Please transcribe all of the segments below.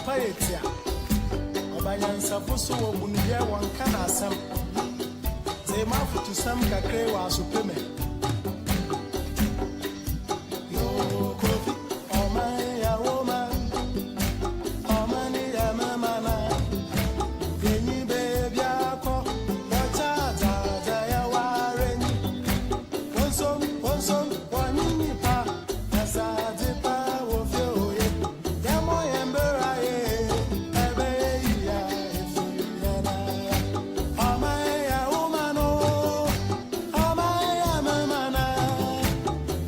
papa etia obanyansa foso wo bunuye wanka na asam ze mafutu sam kakre wa asopeme yo kofi o man ya woman o man ya mama na yenyi baby akọ ta ta ta ya ware ni wonsom wanyini pa asa de pa wo fe oye ya mo yembera ye ebe ya efuyana amaya umano amaya mamana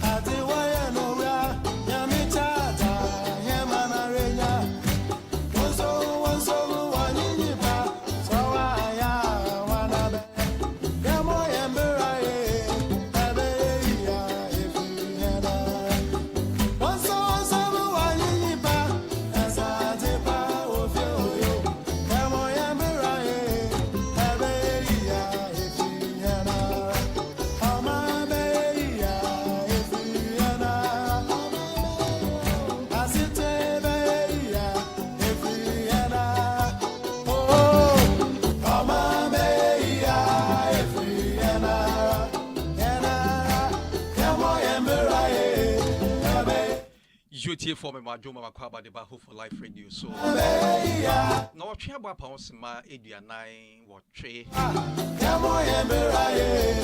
ati waya no ra ya mi tata ya mana renya wonsom wanyini pa so ya wana be ya mo yembera ye ebe ya efuyana wonsom wanyini pa asa de pa wo fe oyo ya mo yembera ye ebe ya efuyana amabe ya efuyana asite be ya efuyana oh amabe ya efuyana yana ya mo yembera ye ebe UTA for me Majoma Makwaba de Baho for Life Radio. So ya now what about Pausima Edia 9 what tree? ya mo yembera ye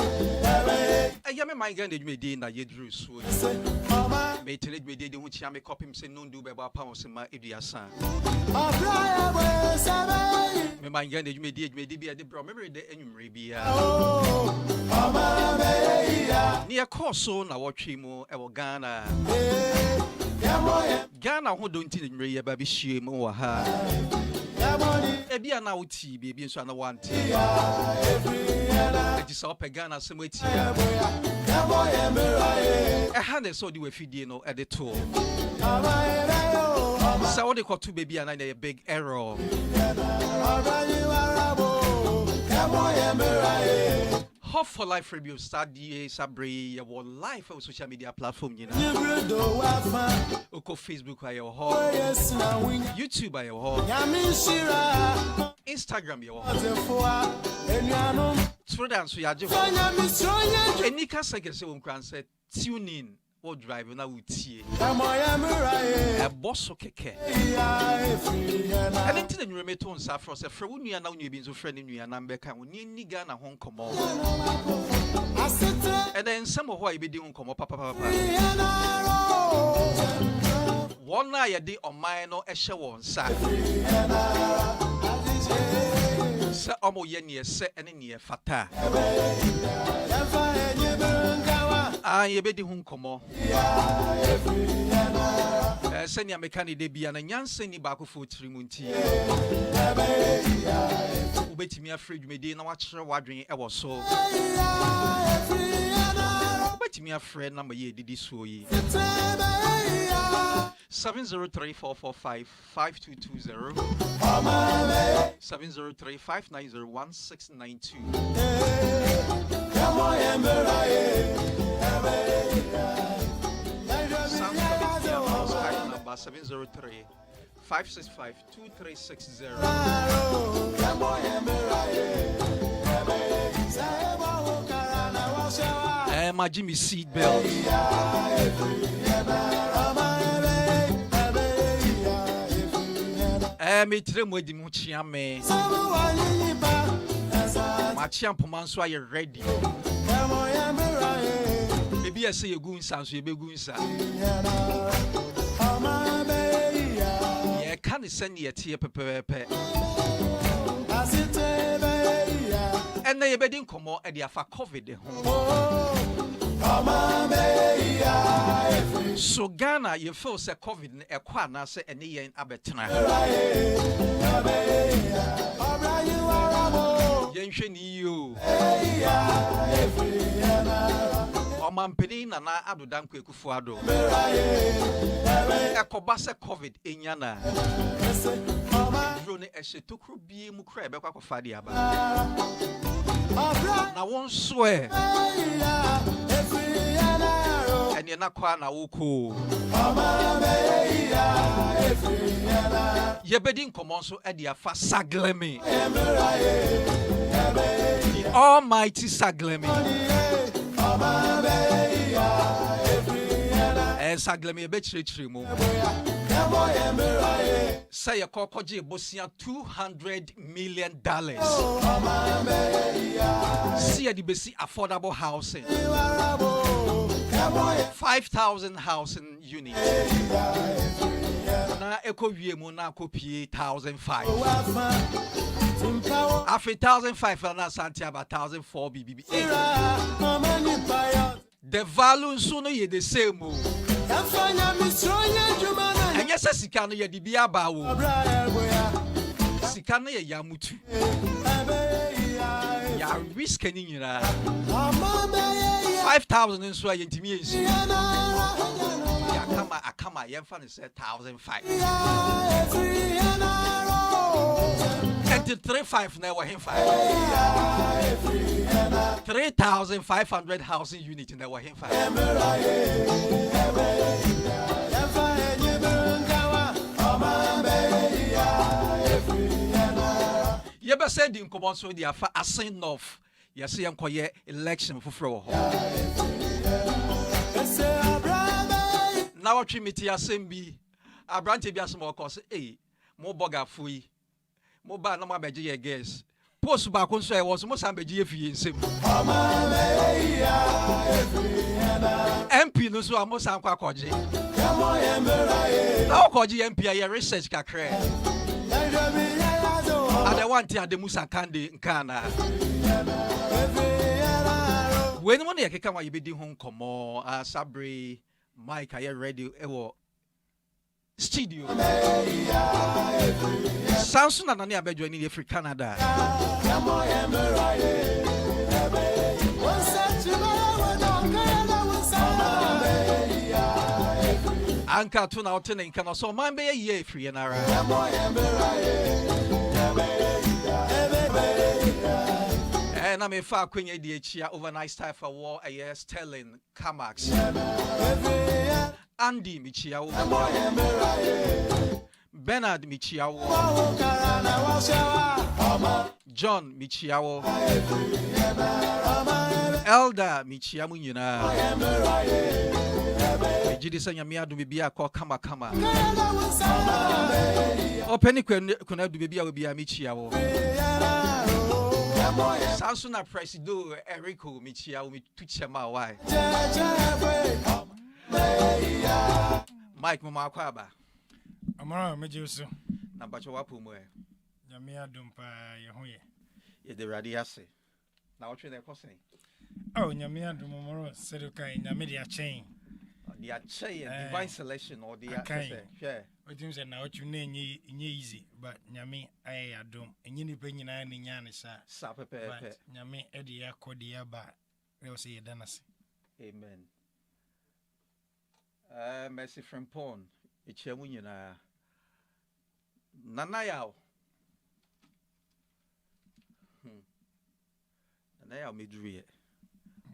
ebe I am my gun that you made in a Yedru so mama may tell it me did which I may copy him say no do about Pausima Edia San. abra we sabai Me my gun that you made be at the bro memory the Enumribia. oh mama be ya Near Corso now watch him or Ghana. ya mo Ghana who don't think me baby shame or ha. ya money Ebia now tea baby so I want tea. efuyana It is up a Ghana somewhere tea. ya mo yembera ye A hand so do a feed no at the tour. amaya yo So what they call two baby and a big error. abra you arabo ya mo yembera ye Hope for Life Radio start the Sabri your life on social media platform you know. Libredo wafa Oko Facebook by your home, yes na winya YouTube by your home, Yamishira Instagram your home, Zefua Enuanum Twitter and so ya just Yamisroya any second say said tune in or drive na wutie. Amoya Muraye A boss keke. Ya Efriana Anything you remember on Safra say for when you are now you been so friend in your number can ni Ghana home come on. Asete And then some of why be doing come up papa. Yanaro One night a day on mine no a show on sa. Yana Adije Sa omo ye near set and near fata. Yafa Enyebengawa Ah, ye be the home come on. Ya Efriana Send your mechanic de be an yansen ni back for 3 months. Ubeti me afraid me dey na watch wadwen e wo so. Ya Efriana Ubeti me afraid number ye didi so yi. 703-445-5220 703-590-1692 number 703-565-2360 my Jimmy seat belt. Me tire mo di mo chia me. Ma chia poma so aye ready. Baby I say you go nsa so you be go nsa. Ye kan send ye tie pepepe. And they be din komo e dia fa covid ho. So Ghana you feel say covid e kwa na say ene yen abetena. Yen hwe ni yo. Omampeni na na adodan kwekufu ado. Ekoba say covid enya na. Drone e hye tokro bie mu kra e be kwa kwafa dia ba. Na won swear. And you're not quite now cool. Yebedi nkɔmmɔ nso ɛde afa Saglemi. The almighty Saglemi. Saglemi yɛbɛkyerɛkyerɛ mu. Say a kokoji bosia $200 million. See the basic affordable housing. 5,000 housing units. Na eko wiemu na kopie 1,005. After 1,005 na Santiago 1,004 BBB. The value soon ye the same. And yes, Sikano ye di biaba wo. Sikano ye yamutu. Ya risk any 5,000 in Sway intimidation. Akama, Yemfan said 1,005. And the 3,500 never him 3,500 housing units in the Wahim 5. You be sending command so they are a sign of you see enquire election for flow. Now trimity assembly a branch be a small cost more boga fui more bad no more beji guess post back on so I was most ambeji if you sim MP no so almost anka koji now koji MP a research kakre and I want to the Musa Kandi Nkana. When one year come you be doing home come Sabri Mike, are you ready? Studio. Samson and Ania Bejo in Free Canada. Anka tuna otene nkana so man be ye free na ra. And I'm a far queen ADHia overnight style for war a year Sterling Kamax. Andy Michiao Bernard Michiao John Michiao Elder Michiamunina Jidisanya Miadu Bibia called Kama Kama or Penny Kuna Bibia will be a Michiao Samsung Presido Erico Michiao Mituchama why Mike Mumakwaba Amara Mejusu Nabacho Wapumwe Yamia Dumpa Yahoye Ye the Radiase. Now what you're costing? Oh, Yamia Dumoro Seduka in the media chain. The Ache divine selection or the share. What you say now you name easy, but Yami I adom and you penny nine in Yanisa Sape Yami Edia Kodia ba they'll say Danas. Amen. Mercy from Pon, it's your union. Nanayao. Nanayao Midri.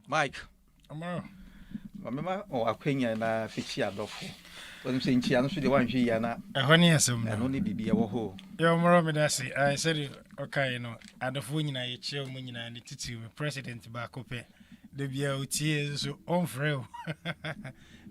Mike. Amaro. Remember, or Aquina and Fixia Dofo. But I'm saying, Chiano, the one she and honey, some and only be a woho. Your Moromidasi, I said, okay, you know, at the phone, I chill Munina and the Titi, President Bacope. The BLT is on frail.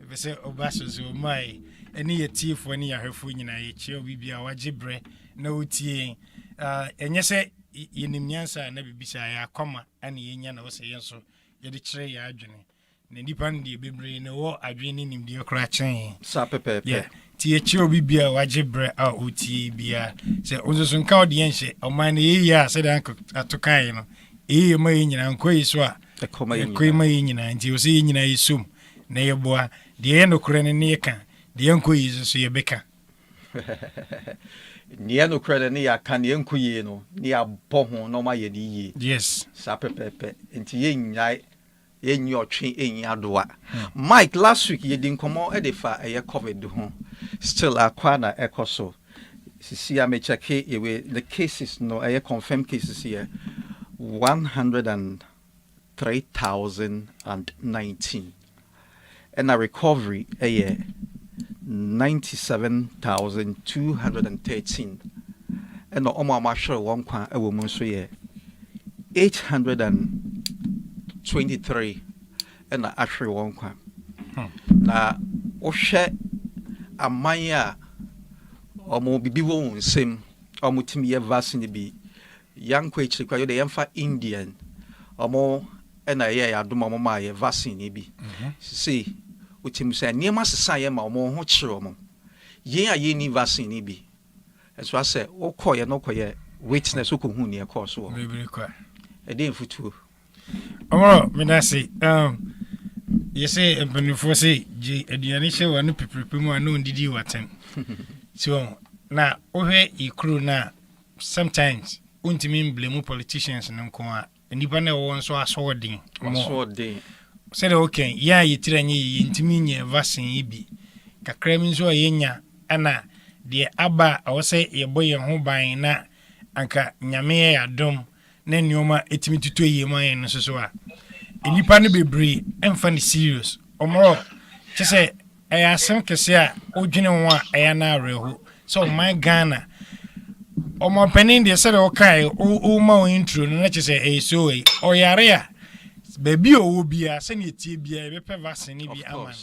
If I say Obaso, so my any thief when you have fun, I chill be our jibre, no tea. And yes, in the Miansa, never be say, I comma, and Yen was saying so. You're the tray, I journey. Nidipandi Bibri, no, I dream in the cracking. Sape, yeah. THO be a wajibre out uti bia. Say, Ozosun cow the ancient, or mine, yeah, said Uncle Atokaino. E. Main and Quaiswa. The Quima and you see in a sum. Neighbor, the end of Crennica, the uncle is a becker. Niano Credenia can the uncle, near Pomo, no my ye. Yes, Sape Pepe, and Yin night in your tree in Yadua. Mike, last week you didn't come on edify a COVID home. Still a quana echo so. See, I may check here the cases, no, I confirmed cases here 103,019. And a recovery a year 97,213 ɛna ɔmo a mahwere wɔn kwa ɛwɔ mu nso yɛ 823 ɛna ahwere wɔn kwa na wohwɛ aman a ɔmo bibi wɔ wɔn nsam ɔmo timi yɛ vaccine bi yankɔ akyiri kwa yɛde yɛmfa Indian ɔmo ɛna yɛ adom ɔmo ma yɛ vaccine bi sɛ wotim sɛ nneɛma sesa yɛ ma ɔmo ho kyerɛ ɔmo yɛn a yɛnni vaccine bi ɛso asɛ wokɔyɛ no kɔyɛ witness wokɔhu ne ɛkɔɔ so wɔ ɛde mfutuo ɔmɔ medase yɛsɛ mpanimfoɔ sɛ gye aduane hyɛ wɔ no peperepe mu a na ɔndidi watem so na wohwɛ yɛkuro no a sometimes wontumi mblemu politicians no nko a nnipa no ɛwɔ nso asɔɔden sɛdeɛ wokan yɛ a yɛtiri anyɛ yɛntumi nyɛ vaccine yi bi kakra mi nso a yɛnya ɛna deɛ aba a ɛwɔ sɛ yɛbɔ yɛn ho ban na anka nyame yɛ adom na nneɛma ɛtumi tutu yie ma yɛn no so a nnipa no bebree ɛmfa no serious ɔmorɔ kyɛ sɛ ɛyɛ asɛm kɛse a wodwene ho a ɛyɛ no awerɛho sɛ ɔman Ghana ɔmampanin deɛ sɛdeɛ wɔkae woma wo intro no na kyɛ sɛ ɛyɛ so yi ɔyare a baabi a ɔwɔ biara sɛneɛ tie biara yɛbɛpɛ vaccine bi ama no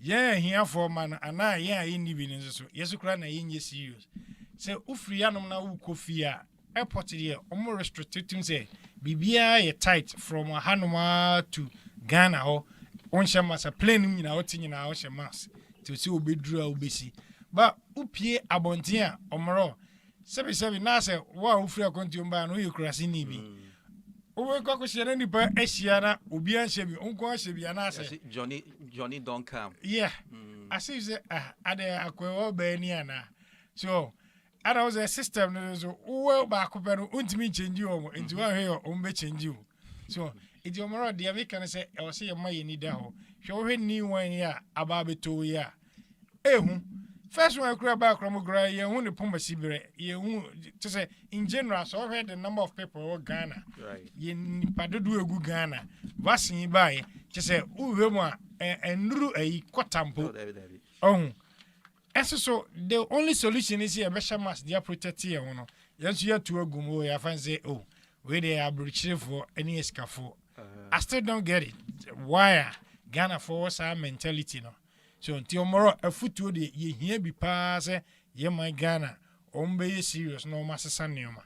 yɛn ahiafoɔ ma no anaa yɛn a yɛnni bi no nso so yɛso koraa na yɛnyɛ serious sɛ wofiri anom na wokɔ fie a airport deɛ ɔmo restricted tum sɛ biribiara yɛ tight from hanom to Ghana hɔ wonhyɛ masa plane no nyinaa wote nyinaa wohyɛ mask nti sɛ wobɛduru a wobɛsi ba wopie abɔnten a ɔmorɔ sɛbisɛbi na sɛ wo a wofiri akɔntuom baa no woyɛ kuraseni bi wobɛkɔ akɔhyia na nnipa ahyia na obiara nhyɛ bi wonkɔ ahyɛ bi anaasɛ Johnny don't come yeah asɛ sɛ ade akɔwɔ baani anaa so ana wo sɛ system no so wowɔ baako pɛ no wontumi nkyɛngyi wɔ mo nti woahwɛ yɛ ɔmo bɛkyɛngyi wo so nti ɔmɔrɔ deɛ meka no sɛ ɛwɔ sɛ yɛma yɛni da hɔ hwɛ wohwɛ ni wan yi a aba abɛtɔ yi a ɛhu first one kura ba kura mo kura yɛhu ne poma sibrɛ yɛhu to say in general so wohwɛ the number of people wɔ Ghana yɛ nipa dodo egu Ghana vaccine bae kyɛ sɛ wohwɛ mu a ɛnuru ayi kɔtampo ɔhu ɛso so the only solution is here bɛhyɛ mask deɛ protect yɛn ho no yɛnso yɛtu agu mu yɛafa sɛ oh wei de aburukyerɛfoɔ ne esikafoɔ I still don't get it why Ghana for us our mentality no so until tomorrow a footwood ye hear be pass ye my Ghana be serious no master neoma.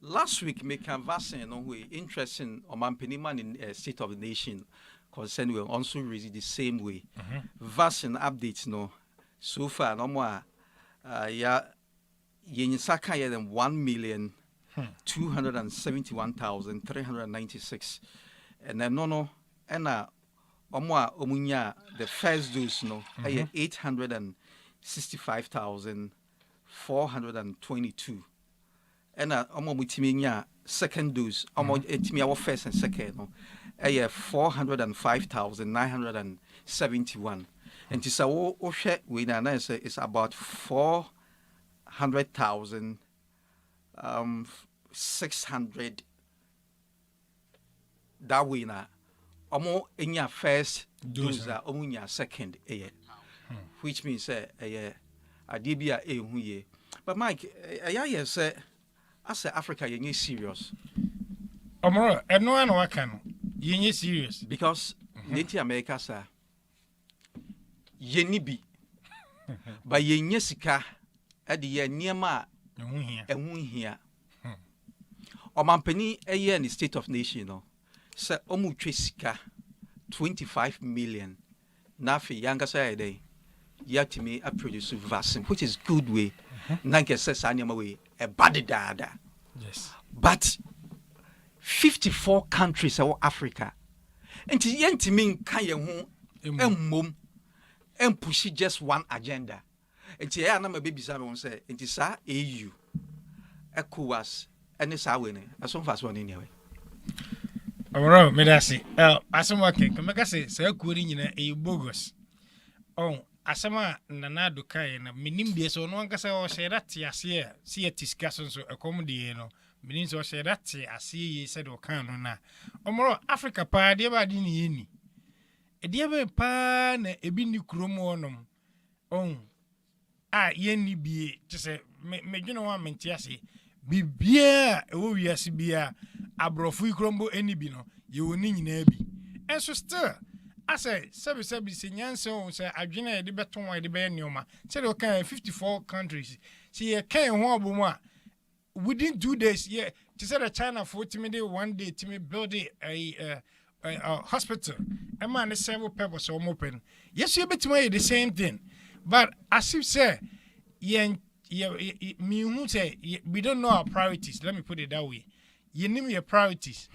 Last week me canvassing no way interesting on my man in State of the Nation concern we also raised the same way. Vaccine updates no so far no more ya yen saka ya than 1,271,396 and then no and omunya the first dose no 865,422 and mutiminya second dose etimi our first and second no 405,971 and this wo hwe we na say it's about 400,600 that way na omo enya first dose omo nya second which means ade bia ehu ye but Mike ya say as Africa yenye serious omo eno ana waka no yenye serious because Native America sa yeni bi ba yenye sika ade ye niema ehu hia omampani eye ni State of Nation no say omu sika 25 million nafi yanga say day yatimi a produce vaccine which is good way nanke say anyama way e bad dada yes but 54 countries of Africa and yentimi kan ye ho emmom push just one agenda and ya na ma baby say say enti sa AU ECOWAS any sa we ne aso fa so ne ne we Alright, medasi. Asema ke, kameka se akuori nyina e bogus. Asema nana do kai na minim de so no ankasa o share te ase se ya discussion so ekom de no. Minim so share te ase ye se do kan no na. Omoro Africa pa de ba di ni yeni. E de ba pa na ebi ni kromo onom. Oh, yenni be just say me you know one mentiase bibia e wo wiase bia abrofu ikrombo eni bi no ye woni nyina bi and so still I say sebi se nyanse on say adwena e de beton e de be neoma say they can 54 countries see ye kan ho obomu a within 2 days yeah to say the China for me one day to me build a hospital a man is several purpose or open yes you bet me the same thing but as you say me who say we don't know our priorities, let me put it that way. You name your priorities.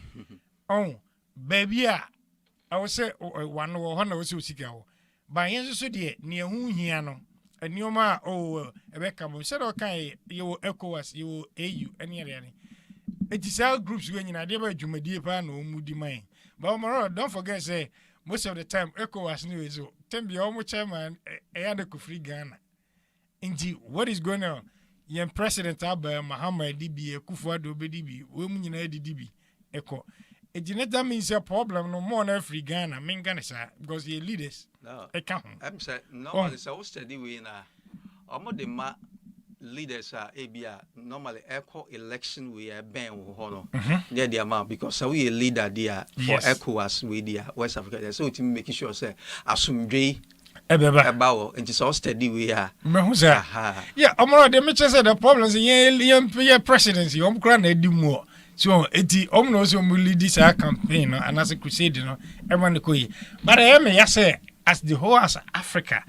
Oh baby I would say one or 100 was go. But yes, so dear, near whom here no. And your ma, oh, Rebecca, said, okay, you will echo us, you will AU, any other. It is our groups when you are there by Jumadia Pan or Moody Mine. But Mara, don't forget, say, most of the time, echo us new is 10 be almost chairman, a other free Ghana. Indeed, what is going on? Young President Abba, Muhammad DB, Kufuado BDB, women in DB, echo. That means a problem no more than free Ghana, main Ghana, because your leaders. No, I'm saying no, it's a steady way now. Almost leaders are ABA normally echo election we are ban honor near the amount because we a leader there for ECOWAS with the West Africa. So to making sure say assume about and it's all steady we are. Yeah, I'm the Mitchell said the problems in presidency, do more. So it's almost lead this campaign and as a crusade, everyone could. But I am say as the whole as Africa.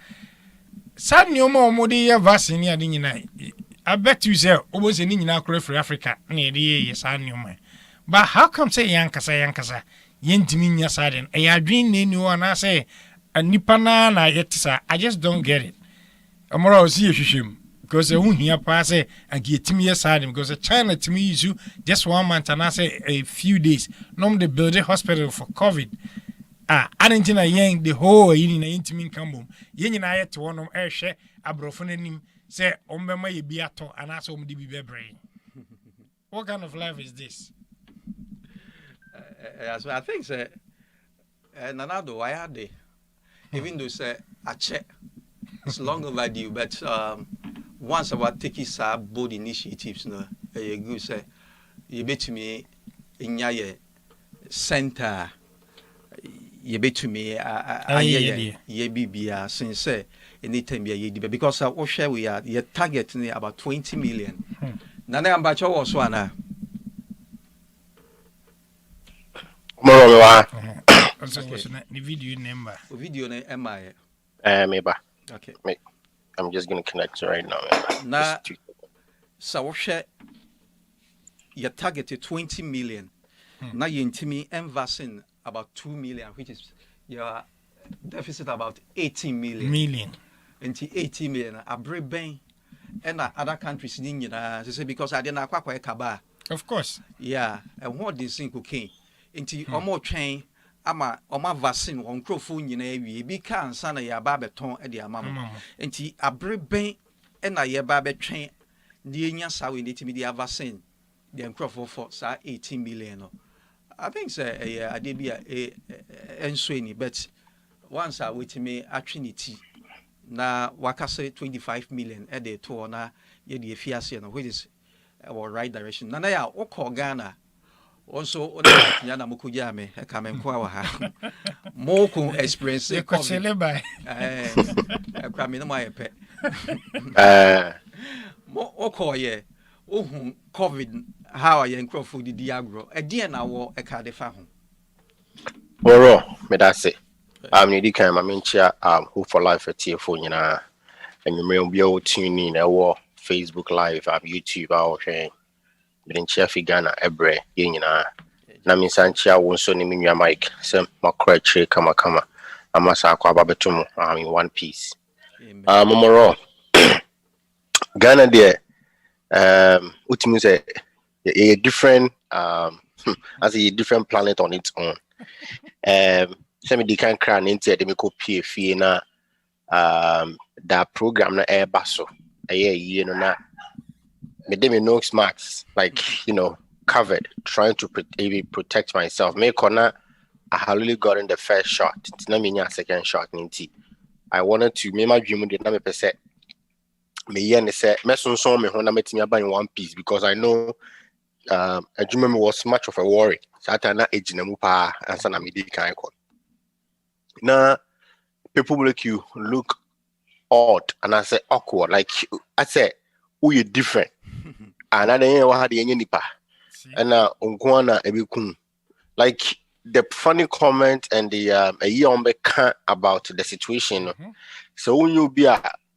Some new more vaccine near the United. I bet you say almost an Indian for Africa near the years I knew my. But how come say Yankasa, Yentiminia Sadden, a dream in one I say a Nipana yet I just don't get it. I'm more see you because the one here pass and get me aside because the China to me is you just 1 month and I say a few days. Normally build a hospital for COVID. I didn't know the whole in the intimate cambum. Yen I had to one of air share a brofonim say Ombema Biato and ask him to be brain. What kind of life is this? I think say Nanado I had the even though say I check it's long overdue, but once about taking some bold initiatives, no, you go say you bet me in your center. You bet to me, ye be since say anytime ye because our share we are your target about 20 million. Nana Ambacho was one. The video number. Video name MI. Maybe. Okay. I'm just gonna connect right now. Now, so share your target 20 million. Now you intimi investing about 2 million, which is your deficit about 18 million. Into 18 million. I bring bang and other countries in because I didn't quite kaba. Of course. Yeah, and what this thing cooking into more train. Ama vaccine on crofone we be can sana ya babeton e dia mama enti abreben e na ye babetwen de nya sa we need media vaccine the crofo for sa 18 million no I think say ade bia enso ni but once I wait me atwinity na waka say 25 million e de to na ye de fiase no which is our right direction na ya okọ Ghana also Yana Mukuya me a come kwa ha Moku experience a by a cramming my pet Moko ye COVID how I and Crawford the Diagro a dear now a cardifa home. Oro, me that say I'm needy kind of chair Hope for Life at TFO and you may be able to tune in a war Facebook Live YouTube our sharing. But Chef Ghana Ebre, Yina, Nami Sanchia won't so name your mic, some macroche kama. Amasa Quababetum, I'm in one piece. Momoro Ghana there, Utimus a different, as a different planet on its own. Semi decan cran into the Miko PFina, that program na air basso, a year no na. Me dem no marks like covered trying to protect myself. Me corner I had only gotten the first shot. It's not me second shot ninti. I wanted to make my dream did not say me and say meson so me when I met me about in one piece because I know a dream was much of a worry. Satana age na mupa and sana me did kind of now people look you look odd and I say awkward like I say who you different and I didn't know how the nipa and unkwana ebikun like the funny comment and the a year on about the situation. So when you be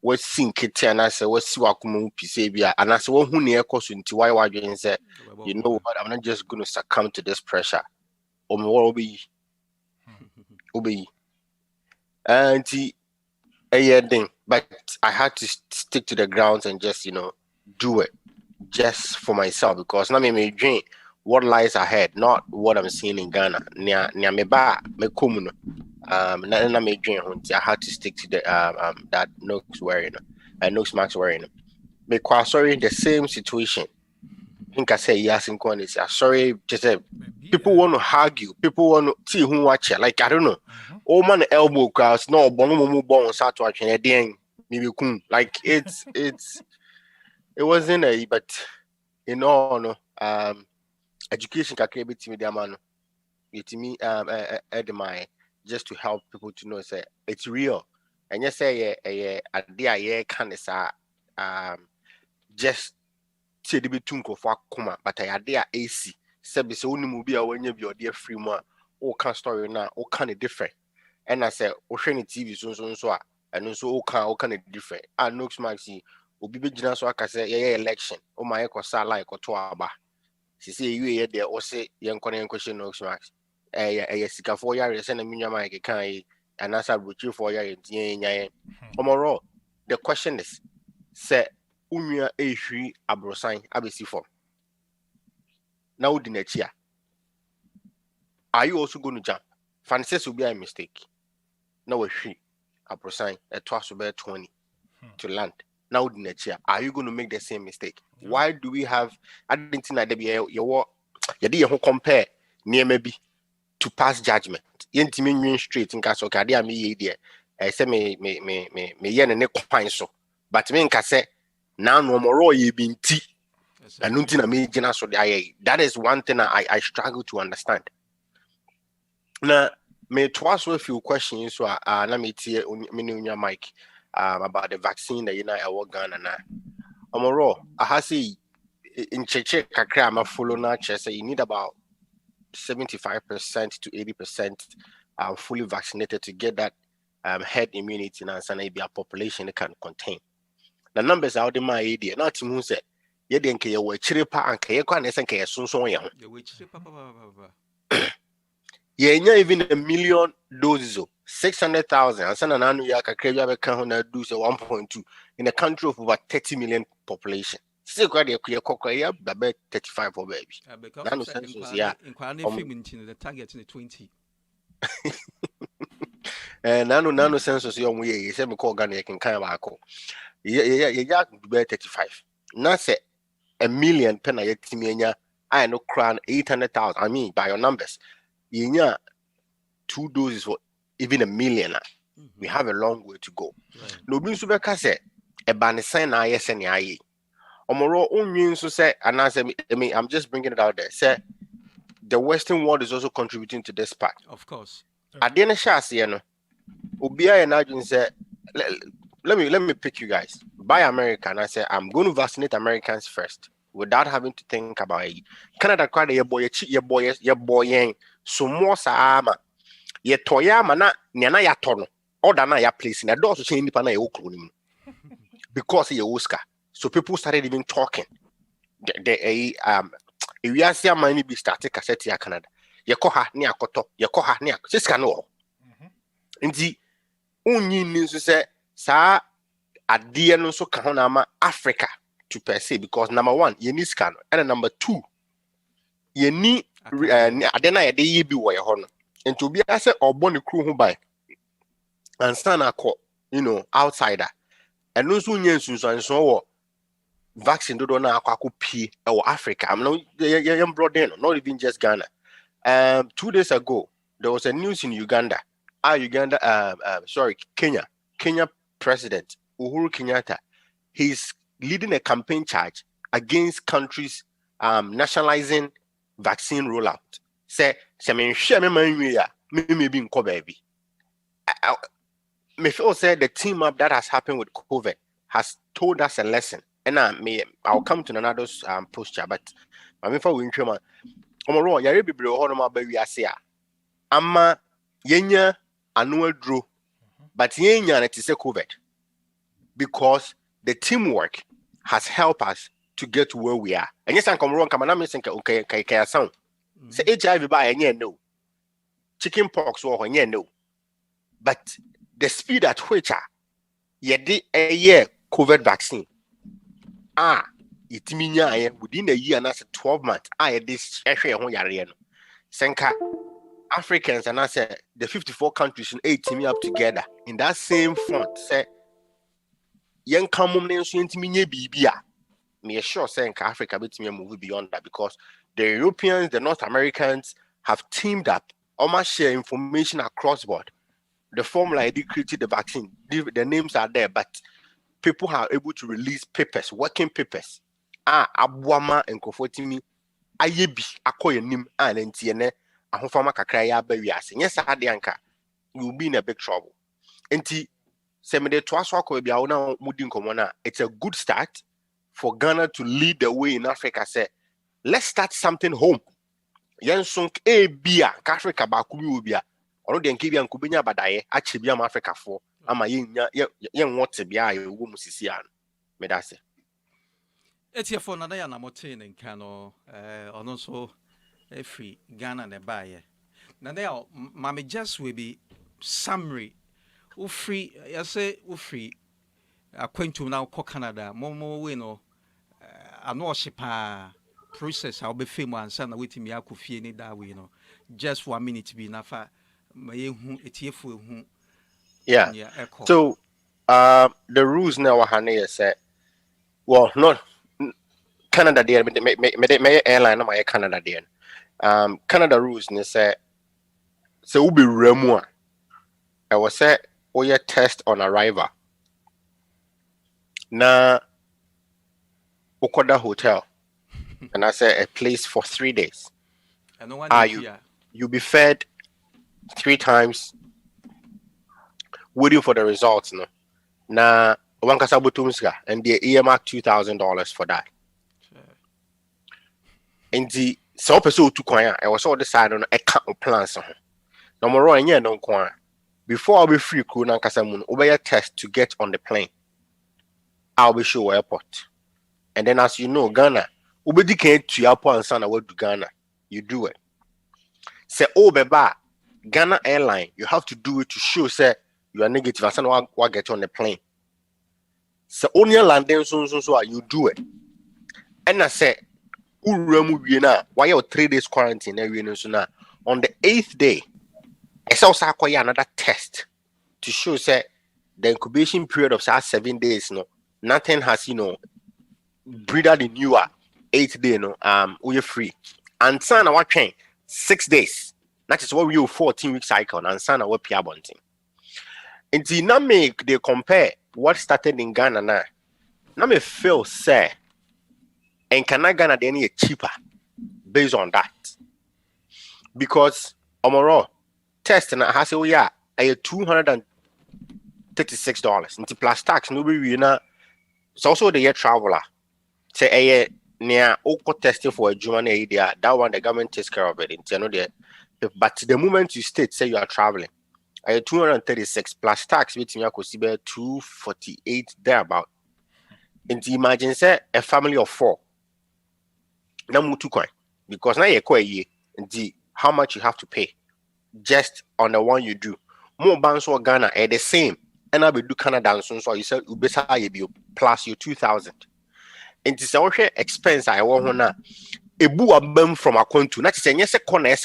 was sink it and I say what's wakumu pisabia and I say one who near course into why you say you know what I'm not just gonna succumb to this pressure. Obi and a year thing, but I had to stick to the grounds and just do it just for myself because now me dream what lies ahead, not what I'm seeing in Ghana. Nya me ba me komuno. Na me dream I had to stick to the that Noakes wearing and Noakes Max wearing. Me quite sorry the same situation. I think I say yes in Kwani. Sorry, just people want to argue, people want to see who watch it. Like I don't know. Oh man, elbow crowds. No, bono bon start watching a ding. Maybe like it wasn't a but no education can be to me the man to me my just to help people to know say it's real and you say a idea can just say the bitunko for kuma but I idea AC said so only movie when you be your dear free more all kind story now all kind of different and I say ocean TV so and also all kind of different and no maxi obi be jina so aka say election o my ekosa like or to aba she say you there or say young question no max sika for yare say na minya mic kan and answer routine for yare nyan omoro the question is say unua ehwi abrosan abesi for now di netia are you also going to jump fancies will be a mistake now ehwi abrosan a twice about 20 to land now di netia are you going to make the same mistake? Why do we have I didn't think that you did compare near maybe to pass judgment yentimi straight in case okay dey me there I say me yen ne kwan so but me nka say now no more ye binti and nothing na me gina so dey that is one thing I struggle to understand. Now me twice a few questions so na me tie me on your mic about the vaccine that I work Ghana na omoro I have say in cheche kakra ma follow na say you need about 75% to 80% fully vaccinated to get that herd immunity and be a population that can contain. The numbers out in my idea, not to who said, you didn't care what chiripa and kaya and kaya soon. Yeah, even 1 million doses, 600,000, and San Ananu Yaka Krebia Kahuna do 1.2 in a country of over 30 million population. Still quite a clear cocoa, but 35 for baby. Nano census, yeah. The target in the 20. And nano census, young way, you said, call Ghana can kind of call. Yeah, 35. Not say 1 million pen a timia, I know crown 800,000. I mean, by your numbers, you 2 doses for even 1 million. We have a long way to go. No, being super cassette, a banisan, yes, and I. Omoro unyin so say and I mean I'm just bringing it out there. Say the Western world is also contributing to this part. Of course. Adena Shasi no. Obia and Ajin say let me pick you guys. Buy America and I say I'm going to vaccinate Americans first without having to think about it. Canada quite your boy so more sama ye toyama na nyana ya tono order na ya place na door to change nipa na ye okronim because ye Oscar. So people started even talking. We are seeing money be started cassette here Canada. Yekoha ni akoto, yekoha ni siska no. Nti unyi means say sa adie no so ka ho na ma Africa to per se because number 1 ye ni scan and number 2 ye ni ade na ye de ye bi wo ye ho no. Nti obi ase obo ne kru ho by and stand akọ outsider. And no so nyen sunsan wo vaccine do na akwa pie or Africa. I'm not not even just Ghana. 2 days ago there was a news in Uganda. Kenya Kenya president Uhuru Kenyatta, he's leading a campaign charge against countries nationalizing vaccine rollout. Say, me be in baby. Me feel say the team up that has happened with COVID has told us a lesson. And I'll come to another posture, but I mean for winter man. Omoro yare bibire ho no ma ba wiase a ama yenya annual draw, but yenya it is a COVID because the teamwork has helped us to get to where we are. And yes, I'm wrong. Come on, I'm saying okay, sound. Say HIV by no, chicken pox or no, but the speed at which a year COVID vaccine it means within a year and that's 12 months. This Senka Africans and I said the 54 countries in 8 teaming up together in that same front. Say young common names bibia. Me sure saying Africa bit me move beyond that because the Europeans, the North Americans have teamed up, almost share information across board. The formula they created the vaccine, the names are there, but people are able to release papers, working papers. Abuama and Kofotimi, Ayebi, Akoya Nim, and Entiene, Ahofama Kakraya Berias. Yes, Adianka, you'll be in a big trouble. Enti, Semede Twaswako Biauna Mudin Komona, it's a good start for Ghana to lead the way in Africa. Say, let's start something home. Yansunk a beer, Africa Bakubia, or the Enkibian Kubinya Badaye, Achibiam Africa for Ama Yan what to be a woman Sisian. Medase. It's here for another Namotin and Cano, and also a free Ghana and a buyer. Now, they are Mammy just will be summary. Free, I say, free. According to now, Canada, Momo Wino, I know Shipa process. I'll be famous and son waiting me. I could feel it that way, just 1 minute to be enough. Yeah. So, the rules now, Hania said, well, not Canada, dear, may airline, my Canada, dear. Canada rules, and say, so will be Remua. I was said, oh, yeah, test on arrival. Na Okoda Hotel, and I said a place for 3 days. You'll be fed 3 times, waiting for the results. No, na one kasabutumska, and they earmark $2,000 for that. And the so person to choir, I was all decided on a couple plans. No more and yeah, no choir. Before I'll be free, Kuna Kasamun, obey a test to get on the plane. I'll be sure airport. And then, as you know, Ghana, Ubedi came to airport and send away to Ghana. You do it. Say, oh, Beba, Ghana airline, you have to do it to show, say, you are negative. I send what get on the plane. So, only landing so you do it. And I say, why you 3 days quarantine? On the 8th day, I also acquire another test to show, say, the incubation period of 7 days, nothing has, breathed in you 8th day, we're free. And son, our train 6 days. That is what we 14 week cycle. And son, our Pia Bunting. And the now make they compare what started in Ghana now. Now me feel say, and can I Ghana any cheaper based on that? Because Omoro test and I has oh yeah, I $236. Into plus tax, nobody it's also the year traveler. Say a near Oko testing for a German idea. That one the government takes care of it. But the moment you state say you are traveling, I 236 plus tax which me could see 248 thereabout. And imagine say a family of 4. Now move to coin because now you're quite how much you have to pay just on the one you do. More banks or Ghana are the same. And I will do Canada so you said you plus your 2,000. And it's also expense I want now. A boo a bum from a country, not saying yes, a corner, and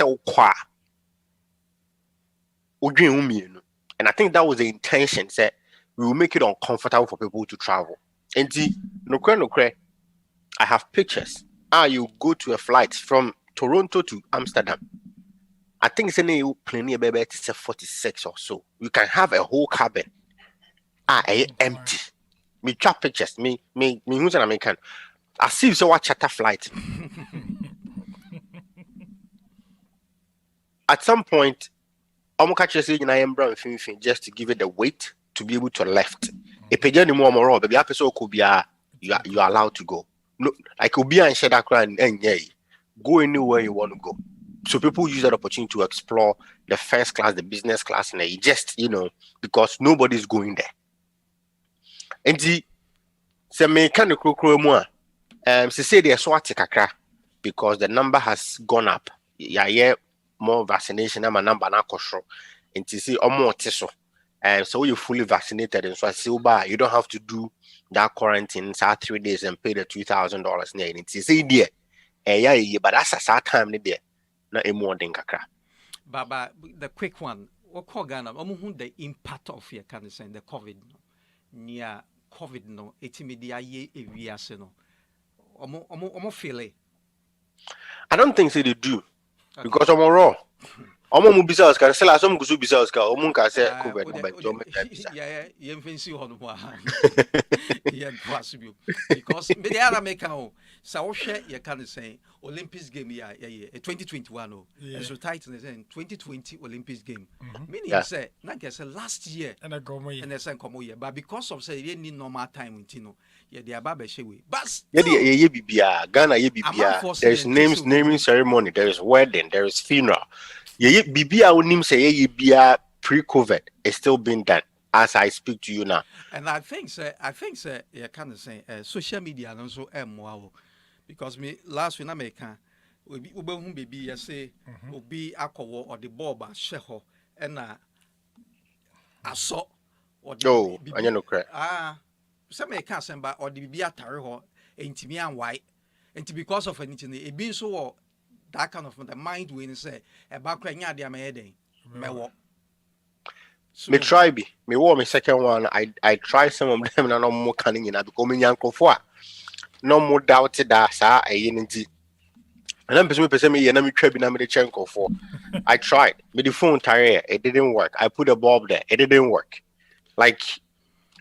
I think that was the intention. Say we will make it uncomfortable for people to travel. And no cray, I have pictures. You go to a flight from Toronto to Amsterdam. I think it's a plane baby, it's a 46 or so. You can have a whole cabin. empty. Me trap pictures. Me who's an American. I see so what charter flight. At some point, I'm catching I am brown just to give it the weight to be able to left. A page more more, baby, episode could be you are allowed to go. No, I could be and share that and go anywhere you want to go. So people use that opportunity to explore the first class, the business class, and they just, because nobody's going there. And the me kind of more say they swati kakra because the number has gone up. Yeah, more vaccination, I'm a number na kosho. And to see more tiso. So you're fully vaccinated, and so I say, you don't have to do that quarantine inside 3 days and pay the $2,000. And it's easy, yeah, but that's a sad time there. Not a more than kakra. But the quick one, what call Ghana? The impact of your kind of saying the COVID near COVID no, it's media ye no. Feel it. I don't think they do because I'm raw. I'm business can sell some good business can say COVID. Yeah, you fancy on one. Yeah, possible because the other make so share you can say Olympics game 2021 so title is 2020 Olympics game. Meaning say na guess last year and I go and say come year but because of say you need normal time with the ababa shewe. But Ghana there's naming ceremony, there is wedding, there is funeral. Bibia unim say ye pre-COVID is still being done as I speak to you now. And I think you can say social media and also wow because me last week America we baby you say obi akowo or the boba sheho and I saw or no anya no cry some can say ba or the bibi atare ho entimi and why and because of anything e be so that kind of the mind when say about kwanya dia me den me wo me try be me wo me second one I try some of them na no more canning in because me yankofo no more doubt that sa ayenti and then person me na me twa bi na me chenko for I tried me the phone tire it didn't work I put a bulb there it didn't work like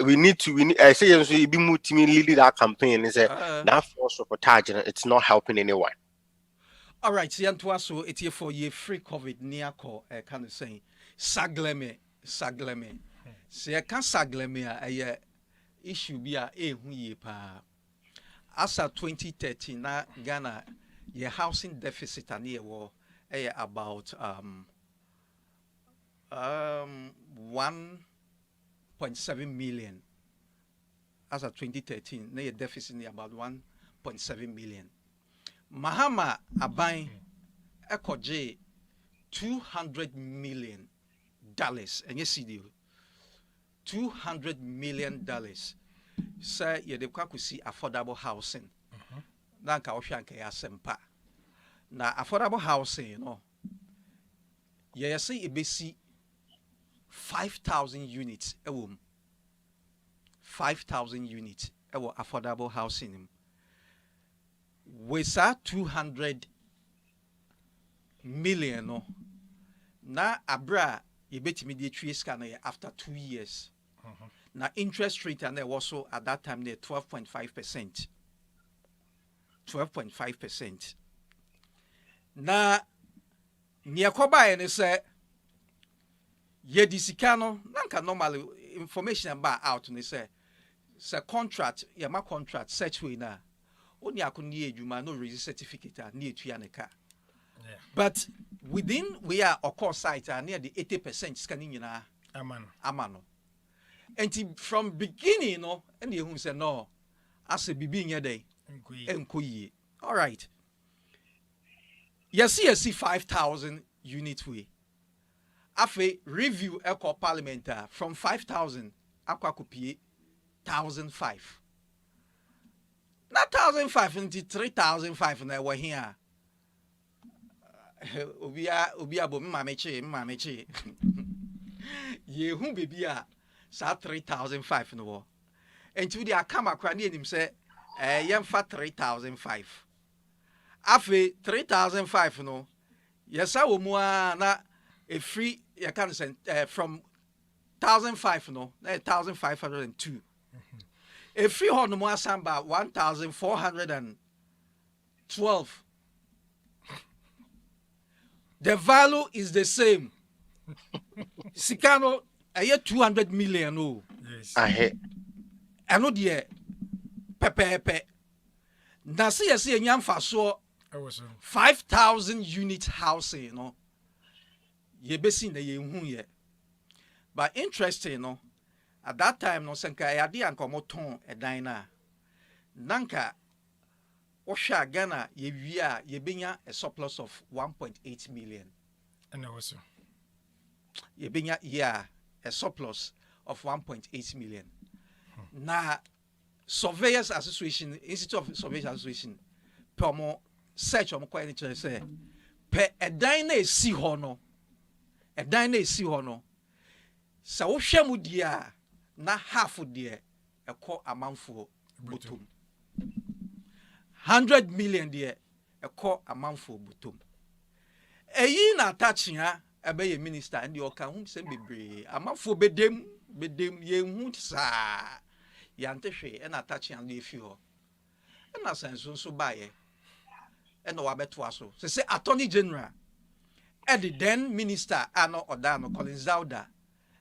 we need I say so be multi lead that campaign is that force of reportage it's not helping anyone. All right, so it's here for ye free COVID near call kind of saying sagleme. Say I can't sagleme a issue be a ye pa. As at 2013 na Ghana ye housing deficit and ye war about 1.7 million. As at 2013, na ye deficit near about 1.7 million. Mahama Abai ekoje $200 million and you see $200 million. Say you could see affordable housing. Nanka oshanke ya sempa. Na affordable housing, you see it be 5,000 units 5,000 units affordable housing. We saw 200 million na abra you bet immediately scan after 2 years. Now interest rate and there was also at that time there 12.5%. 12.5%. Na niakoba and say ye disikano nanka normally information about out and say contract ya ma contract such way na only akuni ejuma no register certificate near to yaneka. But within we are of course site are near the 80% scanning in amano. And from beginning, and you say no, as a bibi in day, enkoye. All right. You see 5,000 unit way. Afe review eco parliament from 5,000 aqua copy 1,005. Not 1,005 into 3,005 and they were here. Obia bo mameche. Ye who baby sa 3,005 no. And to the akama kwani him say yam fa 3,005. Afe 3,005 no. Yes, I will na a free you can send from 1,005 no, 1,502. If you have no more samba 1,412. The value is the same. Sikano, I hear 200 million. Oh, yes. I hate. I know the pepe. Nasi yasi enyam faso 5,000 unit housing, you know. Ye besi na ye hu ye. But interesting, you know. At that time, no senka yadi anko moton edan na. Nanka Osha Ghana ye benya a surplus of 1.8 million. And also Ye benya a surplus of 1.8 million. Na Surveyors Association, Institute of Surveyors Association, promo search on quite say pe a dine si hono. A dine si hono. Sa wohwemu dia na half dia a call amount for butum. 100 million there a call amount for butum. Eyi na touching ha ebe ye minister and the oka hum se bebre amount for bedem ye hu sa yante hwe e na touching and efi ho. E na senso so baye. E no wabeto aso. Se Attorney General e the then minister ano Odano Collins Dauda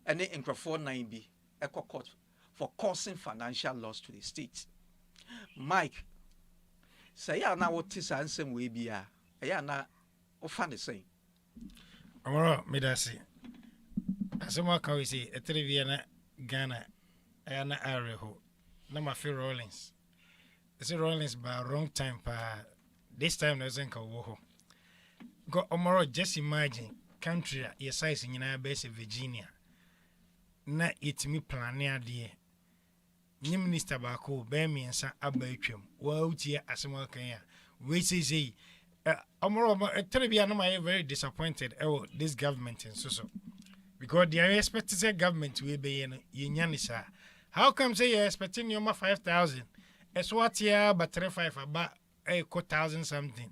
and the Incrofo 9B e court for causing financial loss to the state. Mike say ya na what is ansem we bia ya na ofa ne say Amaro medasi asema ka we say etrevia na Ghana ya na areho na ma fe Rollins say Rollins by wrong time pa this time no zenka wo ho go Amaro just imagine country your size nyina base Virginia na itimi plane ade Ni minister bako be miensa aba atwam wa utie asema kan ya we say amoro telebia no my very disappointed this government and so because they are expecting say government we be yenya ni sa how come say you expecting your 5,000 es what ya but 35 aba 1,000 something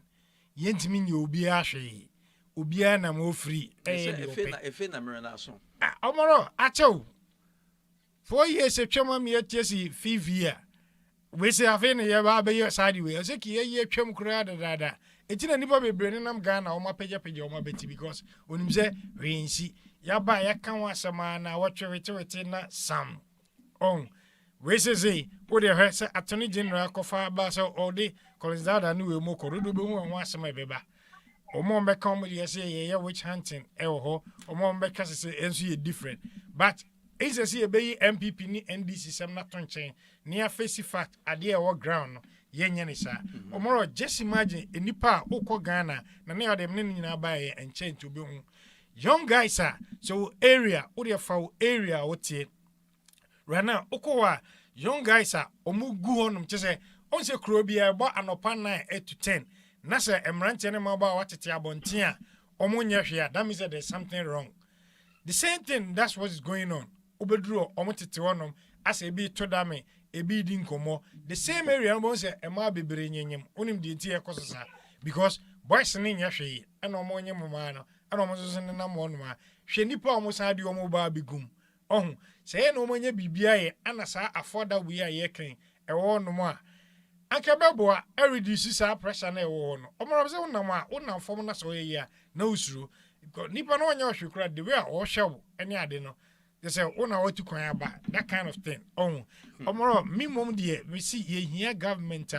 yentimi ni obi ahwe obi na mo free efe na mrena so amoro achew 4 years a chama me atesi 5 year we say afena ye ba be your side we say ki ye twam kura da etina nipa bebre nam Ghana o mapagya o mabeti because onim say rensi ya ba ya kan wasama na watwewete na sam on we say wo de he say Attorney General kofa ba so all the Collins Dauda no we mo korodo be hu wasama beba o mo be kan mo ye say ye witch hunting e wo ho o mo be ka say enso ye different but is a see a bay MPP ni NDC sem na tonchen near face fact ade e wo ground no ye nya ni sa omoro just imagine enipa ukọ Ghana na ne ade mne nyina ba ye enchen to be hu young guys are so area wo de fa area wo tie rana ukọ wa young guys are omugu honum chese on se kro bia gba anopa 9 8 to 10 na se emrante ne ma ba watete abonten a omunye hwe that means that there's something wrong. The same thing that's what's going on. Obedro omotete wonom as e bi to dame e bi di nkomo the same area no say e ma bebere nyenyem onim de tie ekososa because boys ne nya hwe e na omo nyem ma no e na omo so ne na mo no ma hwe nipa omo sa de omo ba bigum ohun say na omo nya bibia ye ana sa affordable ya ye kan e wo no mo a anka bebo a reduce sa pressure na e wo no omo se wonam a wonam fom na so ye ya na usuro nipa no nya hwe kura the way a wo hwe ene ade no they say, "Oh, now what to cry about that kind of thing." Oh, tomorrow, me mom dear, we see ye here government.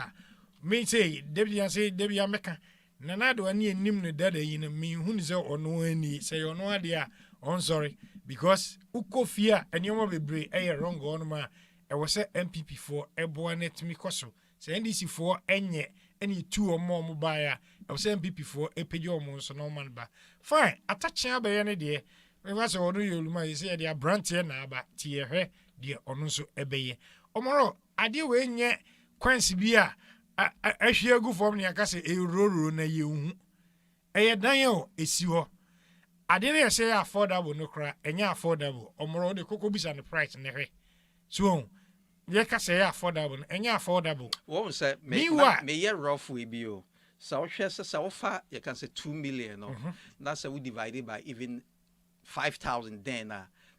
Me say, Debbie America. Nana do any nim the daddy in me who is or no any say or no idea. I'm sorry because uko fear and you will be wrong on ma. I was a MPP for a boy net me coso. Say NDC for any 2 or more mobile. I was MPP for a pejo so no man ba. Fine, attach ya by any day. We was order you my say they are brand na ba tie hwe de ono so ebeye omoro ade we nye kwansi bia ahwe agu form ne aka say eroro na ye hu eye dan o esi ho ade ne say affordable no kra enya affordable omoro de kokko bisa ne price ne hwe so ye ka say affordable enya affordable won say me ye rough we bi o so hwe say so far you can say 2 million no na say we divided by even 5,000 then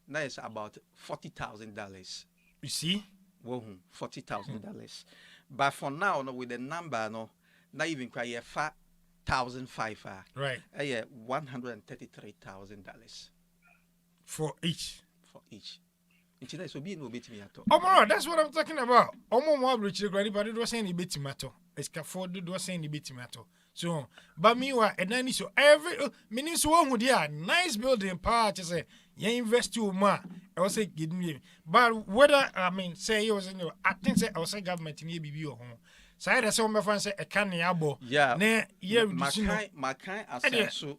Now it's about $40,000. You see? Whoa, $40,000. But for now, no, with the number, no, not even quite $5,005. Right. $133,000 for each. For each. That's what I'm talking about. But was saying the tomato. Escaford was saying the tomato. So, but meanwhile, and then so every meaning so one would nice building part to say, you invest too much. I was saying, give me. But whether say you was in your, I think I was saying government in your BB or home. So I saw my friend say a canny abo. Yeah, my kind as so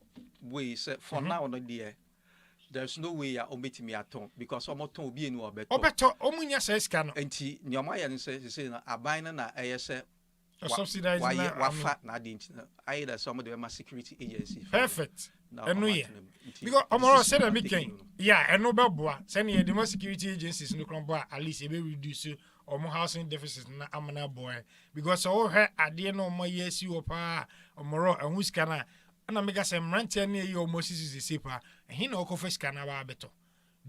we said for now, no dear. There's no way I omit me at home because I'm not to be in our better. Omunya says can. And Nyamayan says, a binding a subsidized. Why fat na didn't either some of them security agency. Perfect. And we because Omoro said a big thing. Yeah, and no babwa. Sending the security agencies no crumble at least it will reduce or more housing deficit na amana boy. Because all her idea no more yes you opa Omoro and who's can and I make us a ranter near your Moses is a saper, and he no confess can have better.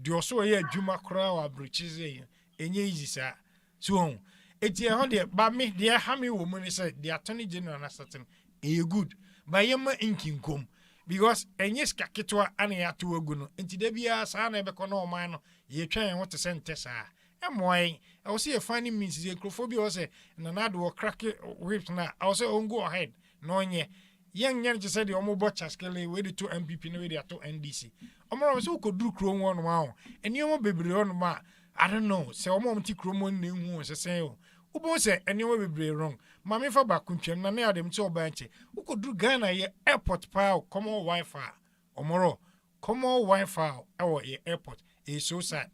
Do also a Juma crow or breeches, and easy, sir. So, it's a hundred, but me, dear Hammy woman is the attorney general and certain, a good, by Yama inking come. Because, and yes, Kakitwa and a two aguno, and today be a son of a cono man, ye trying what to send Tessa. And why I will see a finding means the acrophobia was a and another will crack it whips now. I also go ahead, knowing ye. Young just said the Omo Botchas Kelly with the 2 MPP no way to NDC. Omo so could do chrome 1 wow. And you baby on ma. I don't know. Say Omo T chrome 1 name was a sale. Ubo say and you be wrong. Mammy for back country and none them so banche. Who could do Ghana ye airport power, come on Wi-Fi. Omoro, come on Wi-Fi our airport. It's so sad.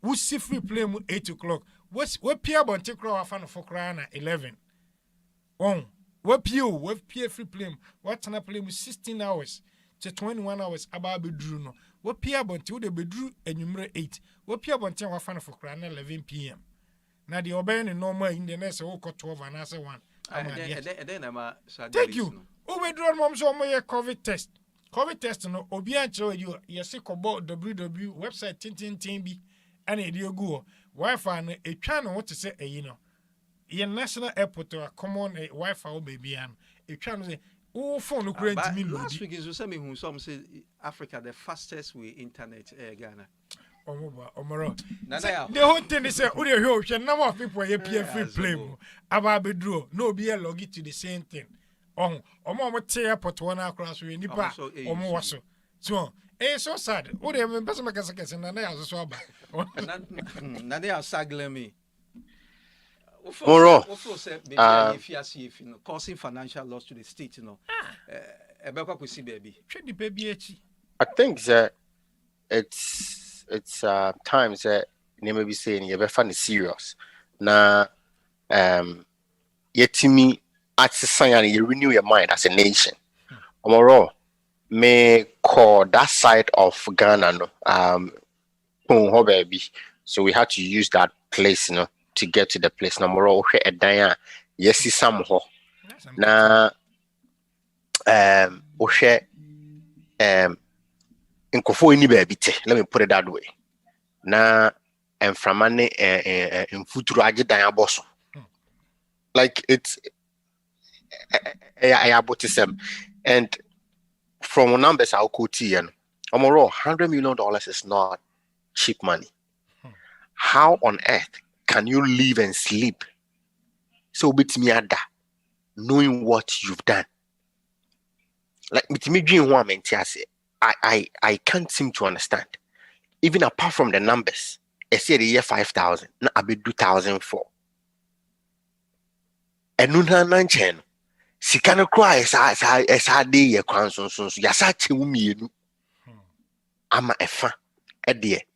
Who see free play 8 o'clock? What Pierre Bonte crow fan for crying at 11. On. What peer free play? What can I play with 16 hours to 21 hours about bedroom? What peer bunty would be drew and number 8? What peer bunty was fan for crying 11 p.m. Now the obeying normal in the next 12 and answer one. Thank you. Who will draw mom's on my COVID test? COVID test no Obiancho you sick about www website tintin and a dear go Wi-Fi a channel what to say a national airport or a common Wi-Fi baby and a channel say phone create me last week is who some say Africa the fastest way internet Ghana. Omoro. The whole thing is who the hell number of people here free play about be draw no be a log it to the same thing. Omo airport one across we nipa omo waso. So so sad. Who the person make us and na ya so aba. Na they are saggling me. Moro. Causing financial loss to the state, I think that it's times that they may be saying you're very serious. Now, yet to me, at the sign you renew your mind as a nation. Moro may call that side of Ghana, baby. So we had to use that place, to get to the place. Number one, a daya, yes, somehow. Na, in Kofo ini baby. Let me put it that way. Na, and from money, in futuro aje daya bosso. Like it's, I about to say, and from numbers I'll quote you. Omoro, $100 million is not cheap money. How on earth can you live and sleep so bit me ada knowing what you've done? Like me dream one I can't seem to understand. Even apart from the numbers, I said the year 5,000, na abe 2,004. And nuna chen sikana cry esa de ye kwan so yasa chewumi enu ama efa ede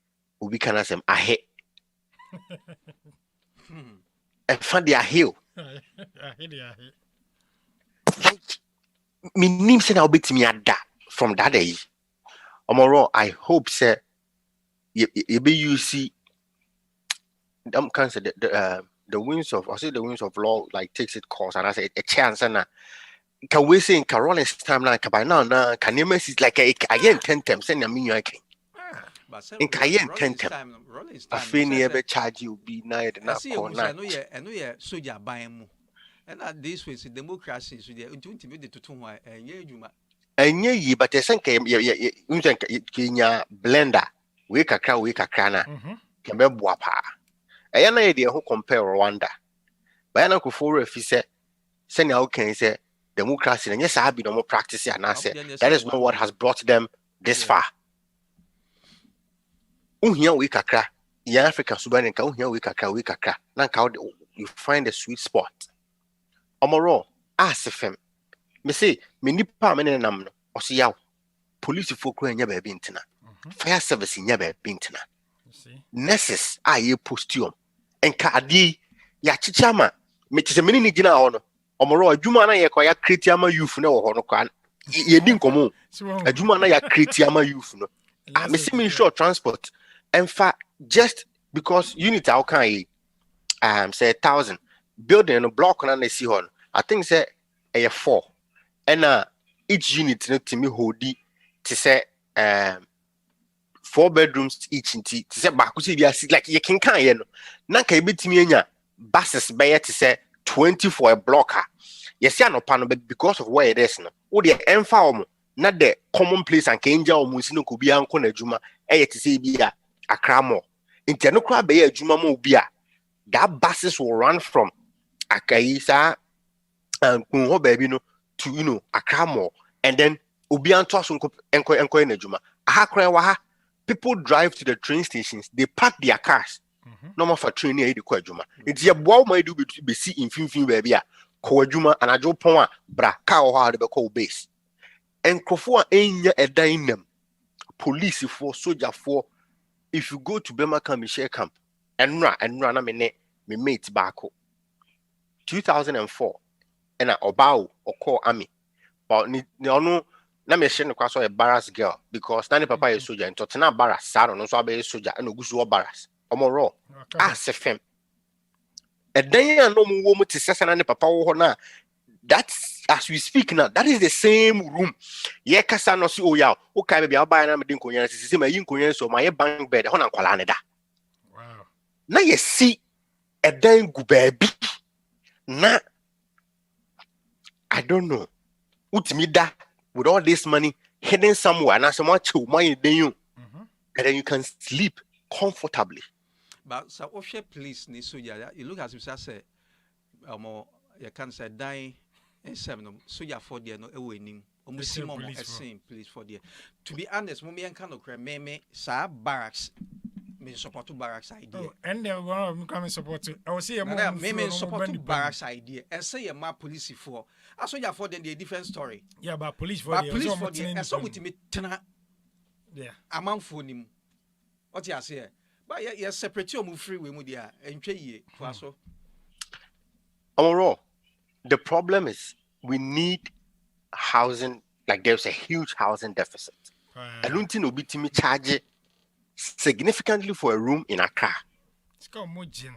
obi kana sem ahe and find their hill. Me name said I'll be to me at that from that day. Omoro, I hope say you see them cancer the winds of law like takes it course and I say a chance and can we say in Carolina's time like by now can you mess it like I get 10 times and I mean you can in Cayenne tentem. A fee ever charge you be night and I know ye soldier buy mu. And at this way, democracy so there intimidated to two and ye, but I think Kenya blender, we kakra na, can be wapa. I have no idea who compare Rwanda. But I know for if he said, send out can say democracy, and yes, I have been no more practice, and I said that is not what has brought them this far. Here we kakra, in Africa, Subanica, here we kakra, now you find a sweet spot. Omoro, asifem. Me say, me nipa me nenam no, osi yaw. Police folk we nya ba bintina. Fire service nya ba bintina. Nurses a ye postium. Enka adi ya chichama. Me tise me ni gina ho no. Omoro adwuma na ye kwa ya create ama youth na wo ho no kwa. Ye di nkomo. Adwuma na ya create ama youth no. Me say me short transport. Enfa just because unit how can ye say 1,000 building a block on the see on. I think say a 4. And each unit no to me holdy to say 4 bedrooms each in tea. To say bakusi like you can you know. Nanka bit me buses by to say 20 for a blocker. Yes, no panel because of where it is no. Oh the enfa not the commonplace and kenja or musino could be uncle Juma. To say be a cramo. Inteno crab be a Juma mo bia. That buses will run from Akaisa and Kunho baby no to Akamo and then Ubian Tosun enko in Juma. Aha people drive to the train stations, they park their cars. No more for training the Kwajuma. It's a bow my do be see in Fin baby. Kwajuma and a Joe Poma, bra cow the call base. And Krofua ain't a dynam. Police for soldier for if you go to Bema Michelle camp and run a minute. Me mate bako 2004 and Obao or call army but no na me share no kwaso a barras girl because nani papa is soldier and totena barras saro no so abe soldier and ogusu barras omoro asefem e dan no mu wo mu te sesa nani papa wo na that's as we speak now that is the same room ye kasa no si oya o kai be bia ba na me din konya sisi ma yin konya so ma ye bank bed ho na kwala ne da wow na ye see a then go baby. Nah, I don't know. Utimida with all this money hidden somewhere, and so much money than you, and then you can sleep comfortably. But so Oshe police ni so ya you look as you say you can say dying and 7 so ya for there no ewenim almost same police for there. To be honest, mommy and kind of me sa barracks. Me support to barracks idea. Oh, and then one come support to. I will say me support to barracks idea. And say my police for. I saw you for then the different story. Yeah, but police for the. Police for the. And so with me tena. Yeah. Among for him. What you say? But you separate your move free with me there. And ye for so. Amoro, the problem is we need housing. Like there's a huge housing deficit. I don't think obi timi charge significantly for a room in Accra. It's called Mojin.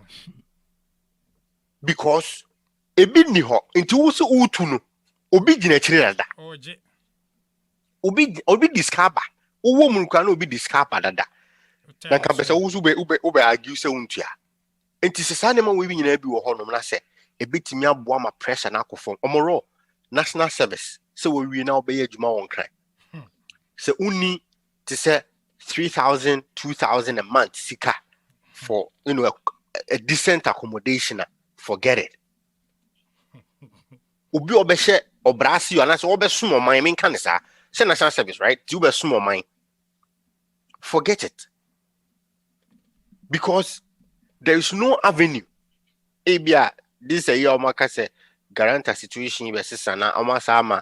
Because ebi ni ho nti wo so utu no obi gina chire dada. Oje. Obi discover. Wo mu nkwa na obi discover dada. Na ka pesa wo so ube argue se untua. Nti sesa ne ma we bi nyina bi wo ho no na se ebetimi aboa ma pressure na akofo. Omoro national service se wo wi na obeye adwuma won kran. Se uni to say 3,000, 2,000 a month, sika for a decent accommodation. Forget it. Ubi obeshe obrasi you and I say obe sumo mine mean canisa. Say national service, right? You be sumo mine. Forget it. Because there is no avenue. Ebia this a year omaka say guarantee situation you be sana omasama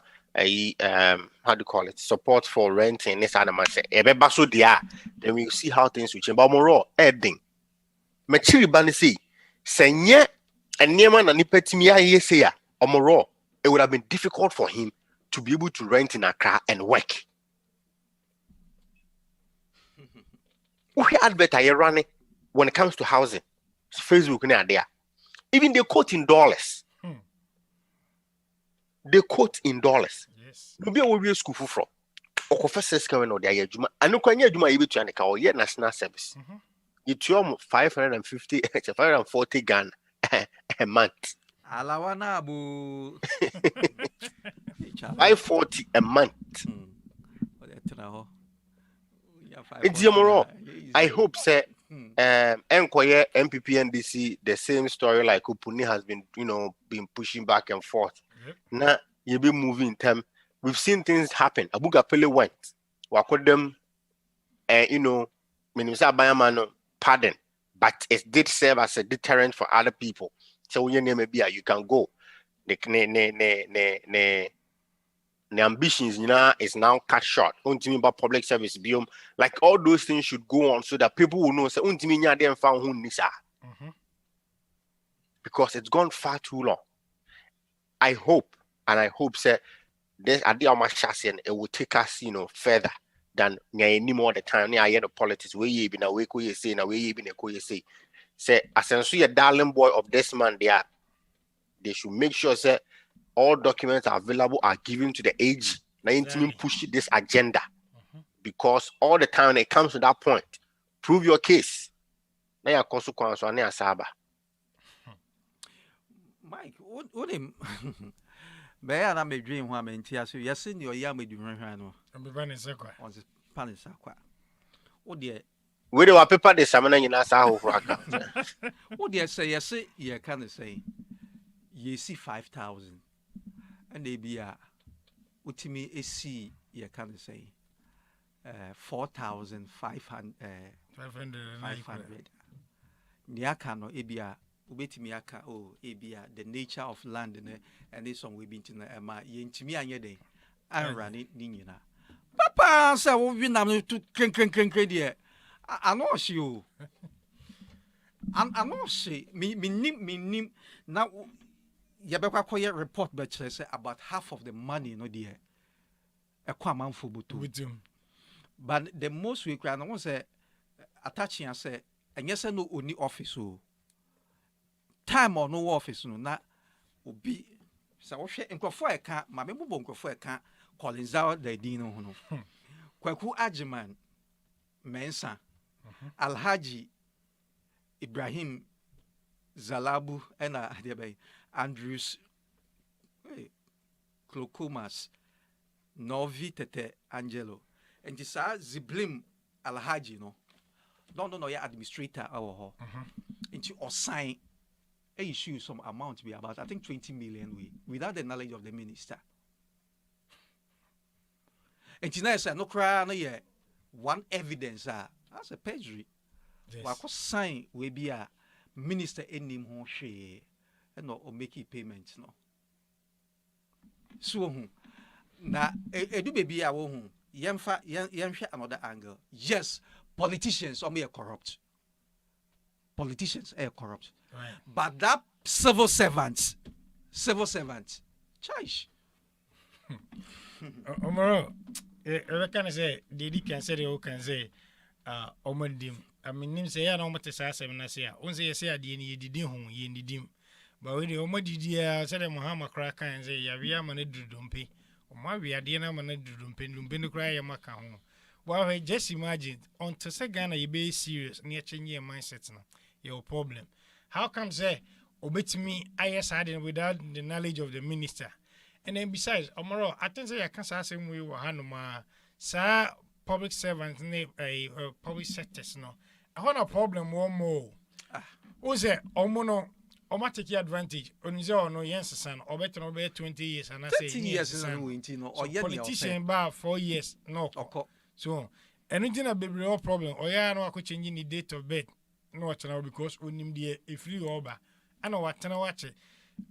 how do you call it? Support for renting this other man say so there. Then we see how things will change. But more ebbing. Machiri bani say senye and near na nipetimia yeseya omoro. It would have been difficult for him to be able to rent in Accra and work. We advert are running when it comes to housing. Facebook near there. Even they quote in dollars. They quote in dollars. Yes. No be where school from. okofa seska we no de ayadwuma anu kwanya adwuma yebetua ne ka o ye national service you tuom 550 540 Ghana a month alawana abu 540 a month I hope say enkoye MPP NDC the same story like Upuni has been been pushing back and forth. Now you be moving time. We've seen things happen. Abuga Pele went. Wako them Minimsa Bayamano pardon, but it did serve as a deterrent for other people. So when your name be you can go. The ambitions is now cut short. Untimi about public service biome, like all those things should go on so that people will know say untimi nya dem found who nisa. Because it's gone far too long. I hope say this at the Amashasian it will take us further than any more the time I hear the politics where you been away ko you say na where you been ko you say asenso a darling boy of this man they should make sure say all documents are available are given to the AG. Now you push this agenda because all the time when it comes to that point, prove your case. Now you consequence on your saba. Mike, what him? Bear na me dream wa me ntia so yes in your yam edu hwan no. Am be sakwa. On the pan sakwa. Wo de we dey paper the samana nyina sa ho for aka. Wo de say yes ye can say. Ye see 5,000. And they be utimi AC you can say 4,500 500 niaka no ebia ubetimi aka ebia the nature of land and this one we been to ma yentimi anye den anra ni nyina papa say wo wi nam to kren de anohye o anohye minim na yabekwa koye report but say about half of the money no there ekwa for butu but the most we can no say attaching say enye say no oni office o time or no office no na obi say wo hwe nkofo eka ma me bubo nkofo eka Colinzao the dino no Kwaku Ajiman Mensa Alhaji Ibrahim Zalabu and Andrews Klokumas Novi Tete Angelo and this Ziblim Alhaji no ya administrator our into or sign a issue some amount to be about I think 20 million without the knowledge of the minister. And tonight say no cry no yeah one evidence that's a perjury. Wako sign we be a minister enim ho hwe no or make payments no. So na edu baby a wo hu yemfa yemhwe another angle. Yes, politicians are corrupt. Politicians are corrupt. Right. But that civil servants, charge. Omoro, I can say, Didi can say, you can say, Omondim. I mean, say, I don't want to say, I say, only say, I didn't dim. But when the Omodi said, Muhammad Cracker and say, Yavia Manadu Dumpe, or Mavia Diana Manadu Dumpe, cry a maca home. Well, I just imagine on to say Ghana, you be serious, near changing your mindset now. Your problem. How come say obey me IS without the knowledge of the minister? And then besides, Omoro, I think say I can't say same way Hanuma, sir, public servants, public sectors no. I want a problem one more. Who's it? Omono, Oma take advantage. Onizo no yes son, or better no 20 years and I say 30 years or politician bar 4 years no. So anything a baby no problem. Or yeah, no I could change the date of birth. No what now because unim die a free over. I know what now watch it.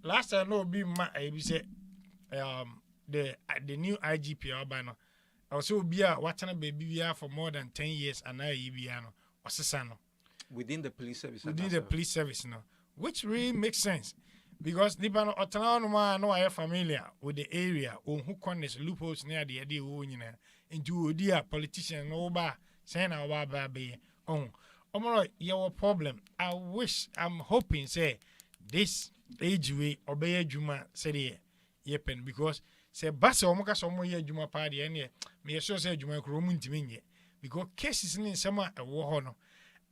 Last I know be my I say the new IGP Albano. Also be a watching a baby for more than 10 years and now Ibiano or Sasano. Within the police service. Within the police service now. Which really makes sense. Because Nibano Otana no I familiar with the area or who connects loopholes near the idea into dear politician no bar saying our baby on. Omoro, your problem. I'm hoping say this age way obey Juma said yepen because say basa omo ka so mo ye adwuma pa de ene me sure say adwuma kro mu ntimi nye because cases ni nsema e wo ho no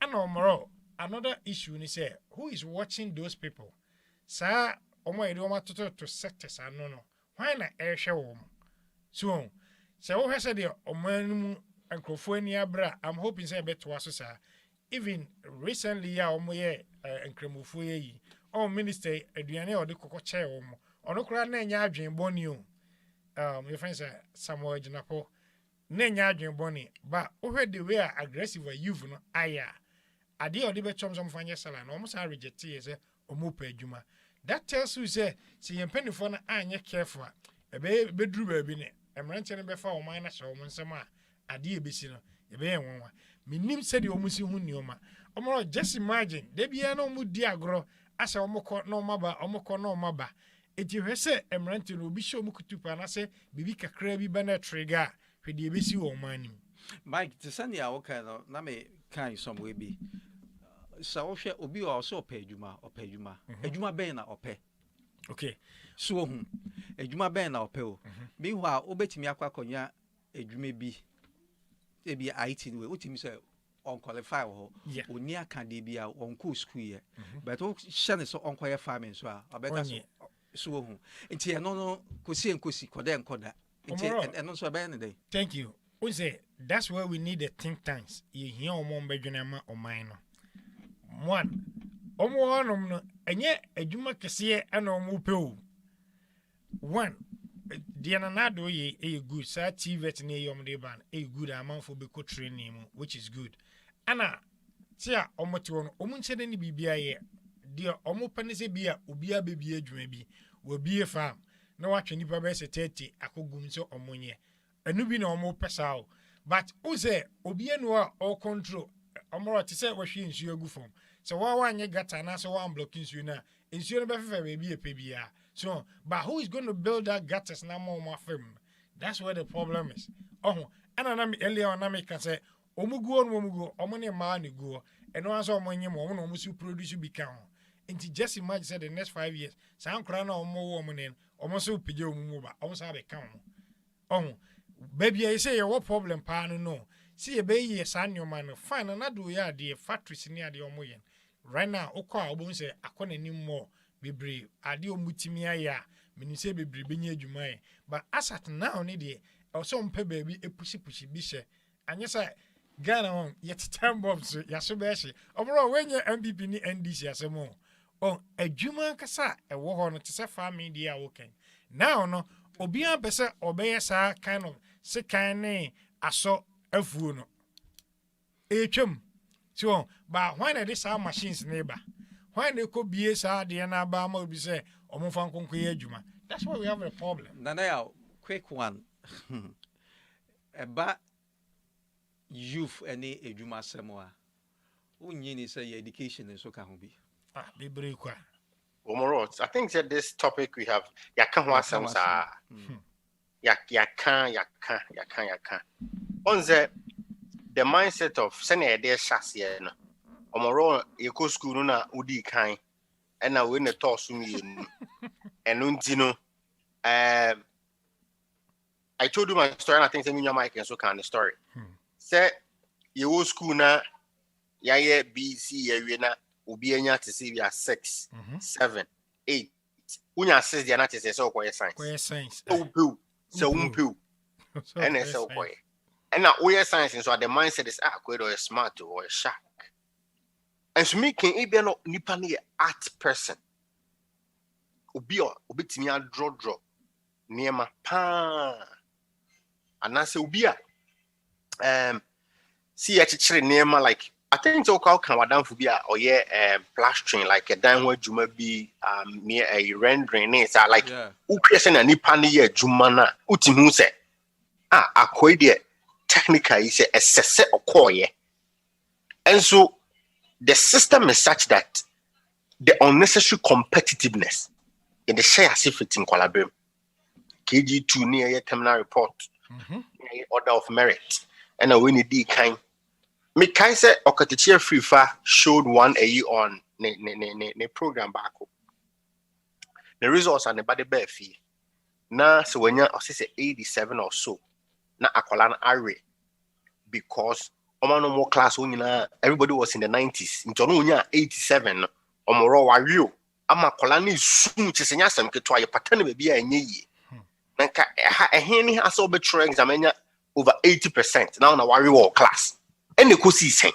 and omoro another issue ni say who is watching those people sa omo ede omo to sectors ano no why na e hwe wo so wo hwe say de omo anu ankrofo ani abra I'm hoping say beto aso sa even recently ya omo ye ankremofo ye o minister aduane o de kokko che wo mo ono kura na nya adwen boni o your friends Samuel Jinapo na nya adwen boni ba wo hwe the way aggressive youth no aya ade o de be chom som fanye sala no omo sa reject ye say omo pa adwuma that tells you say yempenifo na anya careful be duru ba bi ne emranche ne be fa o man na hye o nsem a ade e besi no ye be yenwa minim said the omusi hu nioma omo just imagine de bia na omu di agro asa omukọ na omaba omukọ na omaba eti hwese emrante no obi hye omukutupa na se bibi kakra bi bana trigger hwede ebesi wo manim Mike to send ya okay no na me kan somewhere bi sa wo hwe obi o so opa adwuma adwuma ben na opa okay so hu adwuma ben na opa o bi ho a obetimi akwakonya adwuma bi ebi IT we utimi say on qualify ho oni akade bia on cool school ye but o hye ne so on koye farming so a obeka so hu nti e no kosi enkosi koda enkoda nti eno so be ne dey. Thank you. We say that's where we need the think tanks ye hia omo mbedwene ma oman no one omo honom no enye adwuma kese ana omo pe o one the another ye a good sa TVET ne yom de ban a good amount for be training which is good ana tia omoti won omunche ne bibia ye de omo pane se bia obia bebia adwuma bi wo bie farm na wa twe nipa be se 30 akogum so omonye anu bi na omo pesa o but uze obia no a all control omo ti se wo hwe nsu agu form so wa anye gata na so wa block nsu na nsu no be fefe be e pe bia. So, but who is going to build that gutters now more film? That's where the problem is. Oh, and I earlier on I can say, Omugo, Omani Mani go, and no answer Omani Mo, almost produce become. And just imagine said the next 5 years, some crown or more woman in almost Pijo Muba, almost have a count. Oh, baby, I say, what problem, pan no. See a baby, a son, your man, fine, and I do ya, dear factories near the Omoyan. Right now, Oka, I won't say, I couldn't anymore. Bebre ade omutimi aya meni se bebre benye adwuma e but as at now ne de also mpe baby epushi bi hye anye sa Ghana on yet time bombs ya so be hye obro wenye MPP ni NDC asemo on adwuma kasa e wo ho no te se family dia woken now no obi an pese obeye sa kind of se kan ne aso afuo no etwem so but when they say machines neighbor when they could be a de na ba ma obi say omfa nkonko adwuma that's why we have a problem. Nana quick one eba youth any adwuma semo a unyi ni say education so ka ho bi be break kwa Omoro I think that this topic we have yaka ho asem sa yaka on the mindset of sene e de hyase no Omoro eko school no na udi kan and na we ne toss me and untino I told you my story and I think say me Mike and so can the story say you go school na ya BC ya na obi anya te say we are 6 7 8 unya 6 dia na te say so koye science so umpu and so koye and now we are science so the mindset is quite smart or sharp. And so me can be no nipa ne art person. Obi timi a draw niema pa. Anase obi a see a chire niema like I think so called kan wadan fu bi a oye plastering like a dan ho adwuma bi near a rendering is like who create na nipa ne ye adwuma na utimi se akoi de technical is a sese okoye. And so the system is such that the unnecessary competitiveness in the share fit in collaboration. KG2 near your terminal report, order of merit, and a winning D kind. Me kind say Okatichia Free Fire showed one a year on the program back. The results are the body bear fee. na so when you say 87 or so na akwala na are because no more class everybody was in the 90s into no nya 87 no omoro wario ama akwala na su chisenya sam keto aye patane ba bia enye yi nanka eheni has obetro examenya over 80% now na wario class and the kosi sen.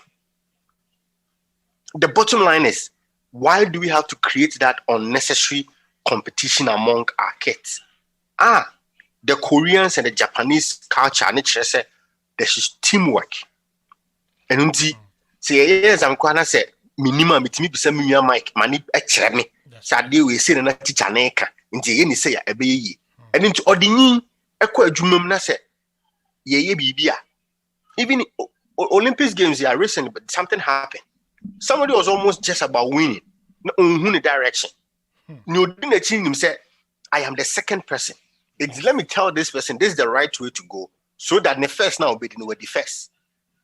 The bottom line is, why do we have to create that unnecessary competition among our kids? The Koreans and the Japanese culture, there's teamwork. And say yes, I'm going to say minimum it me be some mic money extra me. Sade we say na teacher neka. Nti ye ni say ya ebe yi. And into odini ekwa adwumam na say ye bibia. Even Olympics games here recently, but something happened. Somebody was almost just about winning. No the direction. No didn't him say, I am the second person. Let me tell this person this is the right way to go. So that the first now be the first.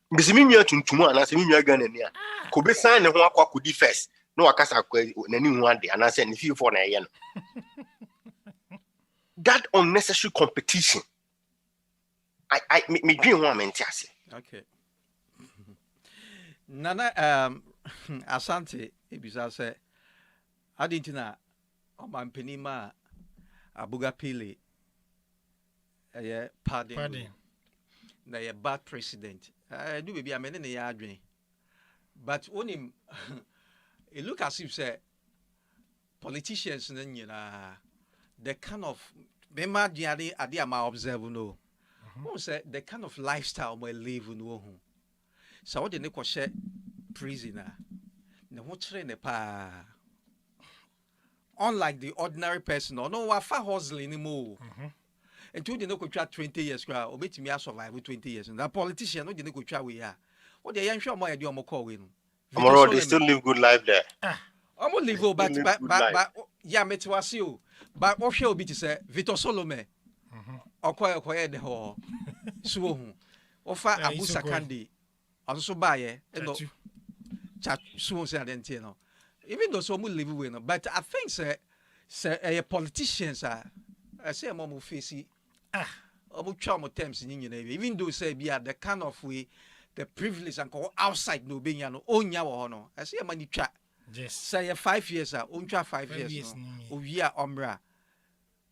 Because me to tomorrow and I say me gonna near. Could be sign the one could be first. No akasa nani one day and I say if you for na that unnecessary competition. I me dream one mentality. Okay. Nana Asante ebisa say adintina omanpanima Abuga Pili pardon na ye bad president do be amene na ya adwen but on him it look as if say politicians na the kind of mema diade ade ama observe no who say the kind of lifestyle we live no hu so what the kwhye prisoner na ho kire ne pa unlike the ordinary person or no wa fa hustle anymore and to the no go 20 years kra obetimi survive 20 years and that politician no the no go twa we ya what the yan sure more dey omo call we no tomorrow they still live good life there omo live but yeah metiwase o but what shall be to say Victor Solomon okoye de ho so hu ofa Abu Sakande also buy no chat so say identity no even though some live we no but I think say politicians are say mom face omo twa mo terms nyina even though say be the kind of way the privilege and go outside no be nya no onya wo no I say mani twa yes say 5 years ontwa 5 years no owia omra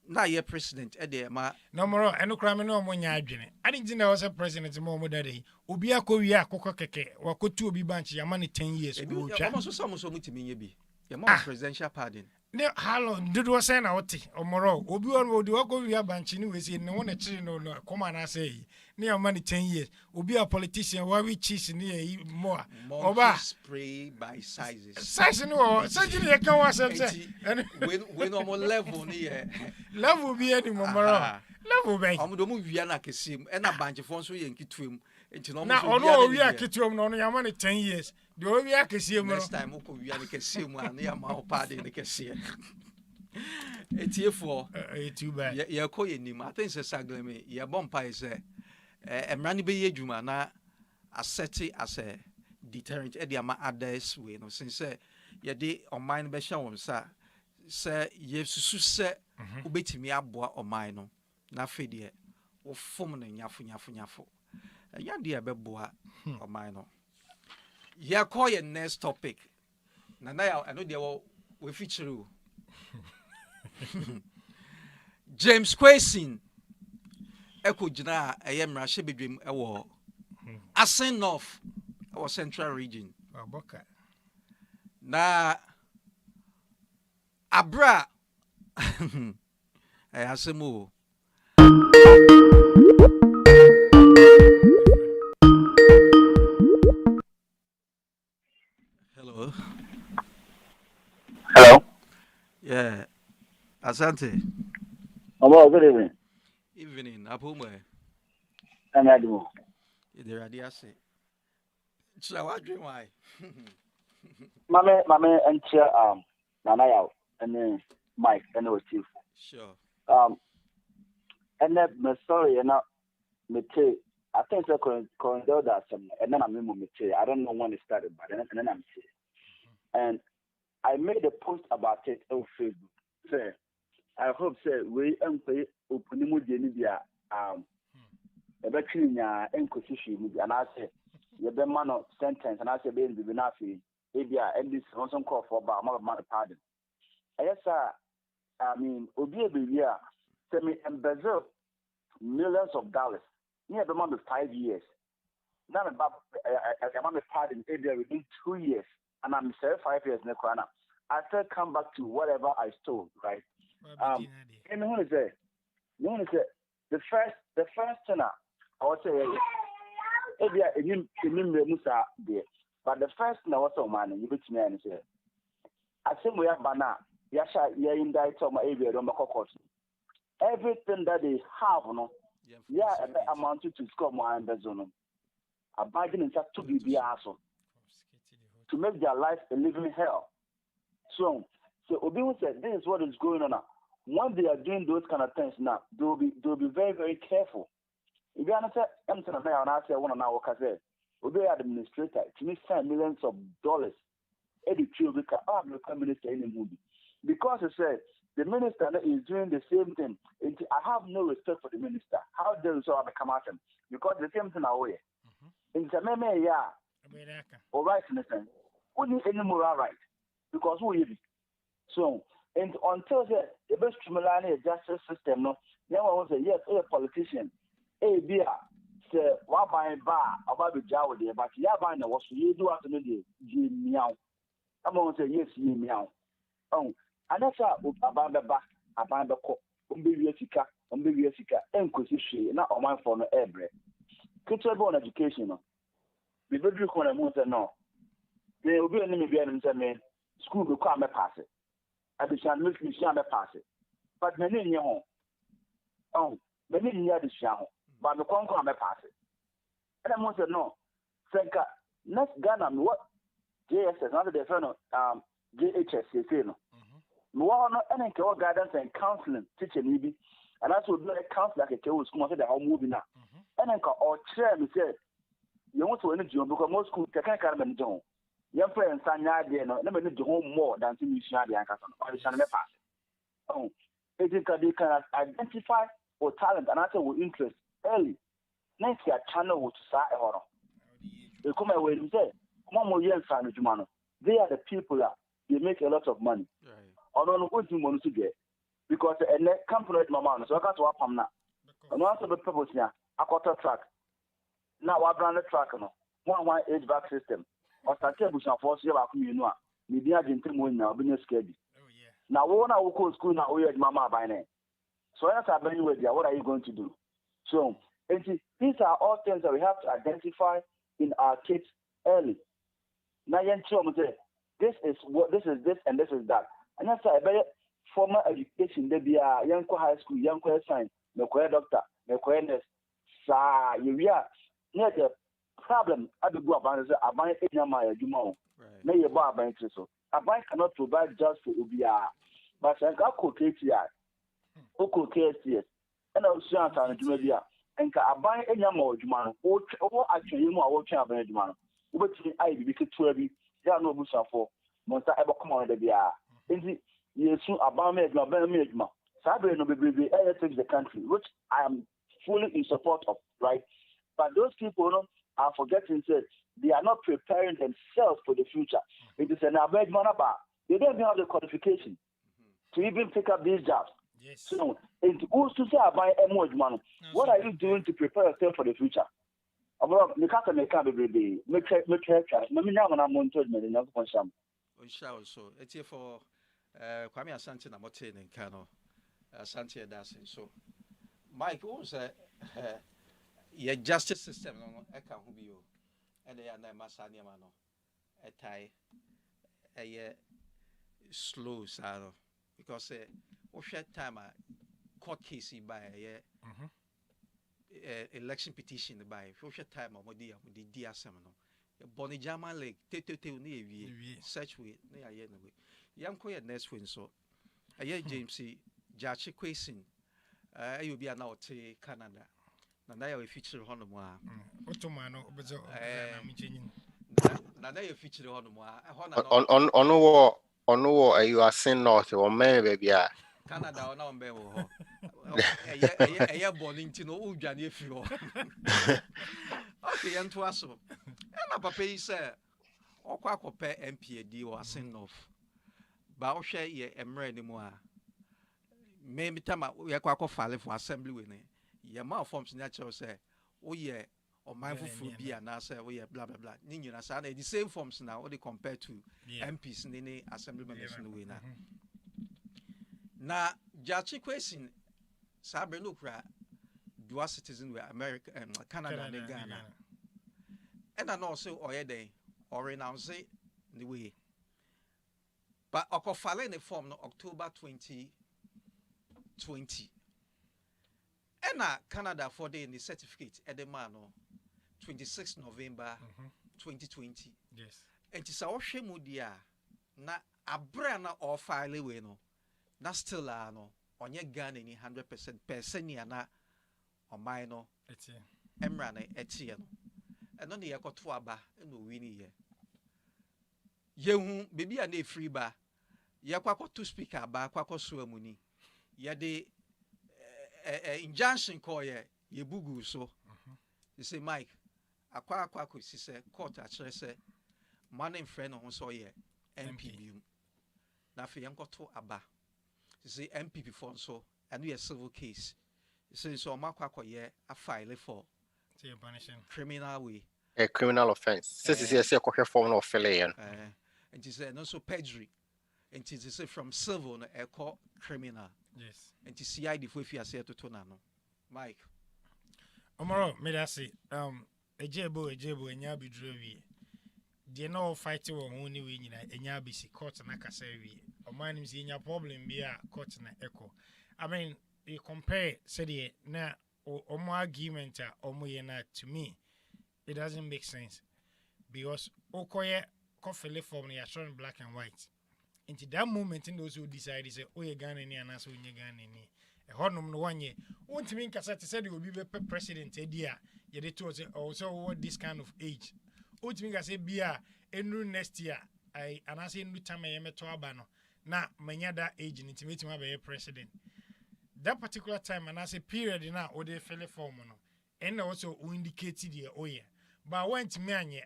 na ye president e de ma no more enokra me no omonya adwene adi gina was president mo mo dade obi akọwi akọkọ keke wakotu obi bank ya ma ne 10 years go twa omo so mutimi nye bi ye mo presidential pardon ne hallo did was say na wote omoro obi odi wakọwi bank ni we say ne wona chiri no come na say ne ya ma ne 10 years obi a politician wa we cheese ne more oba spray by sizes size no surgery ye kan wa say when omo level ni ye level bi ani momoro level be omo do mu wia na kesim e na bank fo so ye nkituem enti no mo so wia na wia kituem no ya ma ne 10 years de o wia kesim no next time ko wia ne kesim an ya ma o pardon ne kesim etiefo too bad ye ko ye nim I think say sagleme ye bompa say emra ne be ye dwuma na asset as a deterrent e de ama others we no since ye de online be hye won sa say ye susu say obetimi aboa oman no na fe de wo fom na nyafo ya de abeboa oman no ye call your next topic na ya I know they we feature you James Kwesi eko gina ayemra shebedwem ewo Asen North our central region aboka na abra asemo Hello. Yeah. Asante. Good evening. Evening. Apomwe. I'm Adimo. There are the say. So what dream why? Mame and chair Nanaya and Mike and the chief. Sure. And then me sorry and me I think the corridor that some and then I'm me I don't know when it started, but then I'm and I made a post about it on Facebook. Say, I hope say we employ opunimu jeni bia ebetwi nya enkosi mu and I say ye be man of sentence and I say be bi na fi ebia and this also call for ba ma pardon. Yes sir, I mean obi ebia say me embezzle millions of dollars. Me be man 5 years. Now I'm pardon ebia within 2 years and I'm say 5 years na kwana. I still come back to whatever I stole, right? And you want to say the first thing I would say, but the first thing I was on man, you bet me and say, I think we have banana, yasha, in that my area, everything that they have, no, amounted to score more and zone. A bargain in fact to be the asshole to make their life a living hell. So Obi said, this is what is going on now. Once they are doing those kind of things now, they'll be very, very careful. If you understand, I'm saying now, and I say one of our workers, Obi administrator, to me, $10 millions. Eddie Chilvika, I'm the prime minister in the movie. Because he said, the minister is doing the same thing. I have no respect for the minister. How dare you so have come at him? Because the same thing away. In the meme, yeah, all right, listen, who need any moral right? Because who is it? So, and until the best Milani justice system, no, then one say yes, a politician, a beer, say, what by bar about the Jawa there, but yeah, by now, what you do after the meow. I'm going to say yes, you meow. Oh, and that's about the back, about the court, Umbiviatica, and Kusishi, not on my phone, every. Cultural education, no. The very corner, no. They will be an immigrant and me. School will come and pass it. I shall make me shall pass it. But many in your home. Oh, many near the shall, but the con come and pass it. And I want to know, Franka, next Ghana, what JSS, not the friend of JHS, you say no. No, no, any guidance and counseling, teaching maybe, and that's what a counselor like a school, so the whole movie now. And then or chair, me said, you want to energy because most schools can't come and do. Young friends, never need to home more than to mission the anchor or the channel pass. Oh, it is that they can identify or talent and answer with interest early. Next year, channel will start a horror. They come away and say, come on, young son, they are the people that they make a lot of money. Or don't know what you want to get because a company with my mom, so I got to up on that. And once of the purpose here, a quarter track. Now, I brand the track, no one HVAC system. Or Santiago force you about you know, maybe I didn't think now, being scared. Now, when I will call school now, we had mama by name. So, as I bring you there, what are you going to do? So, these are all things that we have to identify in our kids early. Now, this is what this is this and this is that. And that's a better formal education. There be a young high school, young science, no doctor, no nurse. Sa, you are near the problem at the go about is I buy any my Jumo. May you buy bank so. A bank cannot provide just for UBR. But I got KTI, Oko KSTS, and I was sure to Jumedia. And I buy any more Juman, or actually more watching a Benjamin. Which I be 12, there are no bush for Monster ever come on the BR. Indeed, you soon about me, my Benjamin. Sabre no baby, takes the country, which I am fully in support of, right? But those people are forgetting that they are not preparing themselves for the future. It is an average man about. They don't even have the qualification to even pick up these jobs. Yes. So, and who's to say about more money? What are you doing to prepare yourself for the future? About the cat may come every day. Make sure. Maybe now when I'm on to me, enough for some. We shall also. It's here for Kwame Asante na Mote in Kano. Asante Dancing. So, Mike, what was your justice system? I can't be you. And they are not Masania Mano. A tie a slow, Saro. Because what's your time court case by a election petition by what's your time of the dear Semino? Bonnie Jama Lake, Tete Navy, such way, near Yenway. Young Quay next win so. A year James Jachi Quasin. You'll be an out Canada. And I have a feature on the one. Ottomano, but now you feature on the one. On war, are you a sin north or maybe? Yeah. Canada or now be ho. Eye born no udwane afiri ho. Okay, yanto aso. Na papa yi say okwa akopɛ MPAD or Asenov. Ba wo hwɛ ye emre ni mu a. Me mitama ye kwa akɔfale for assembly we ne. Ye ma forms na kyerɛ say wo ye ɔman foforɔ bi anaasɛ woyɛ blah blah blah ne nyina saa na the same forms na what they compare to MPs ne assembly members no way na Jachi question sabe no kra dual citizen we America and Canada and Ghana and I know so oyɛ den or renounce the way but okofale ne form no October 2020 and Canada for the certificate at the man no 26 November 2020. Yes. And it's our shemudia na abrana or file we no. Na still no on your gun any 100% persenia na or minor emrana etieno. And on the yakotuaba and no winnie ye. Yehu baby and a free bar. Yakwako to speak about kwako suamuni. Yade injunction call ye bugu so. You say Mike. Akwa si se court actually say man and friend on so ye MP na fe yanko to aba you say MP before so and we a civil case you say so makwa ye a file for criminal way a criminal offense since you say a form of failure and you say no so perjury and you say from civil no e call criminal yes and you see ID for if you say to na no Mike Omaro me da say ejebo enya bidrowi de no fight wo ho ni we nyina enya bisi court na kasa wi o man nim enya problem bi a court na echo I mean you compare say na omo argument a omo ye na to me it doesn't make sense because okoye kofele form na shown black and white into that moment in those who decide say oh ye Ghana ni anaso onye Ghana ni honum no wanye wontimi nkasa te said obi be president edia ye dey to say also what this kind of age wontimi nkasa bia enu next year I anase enu time ye meto aba no na manya that age ni timeti ma be president that particular time anase period na o dey fill form no and also indicate the oye but went me anye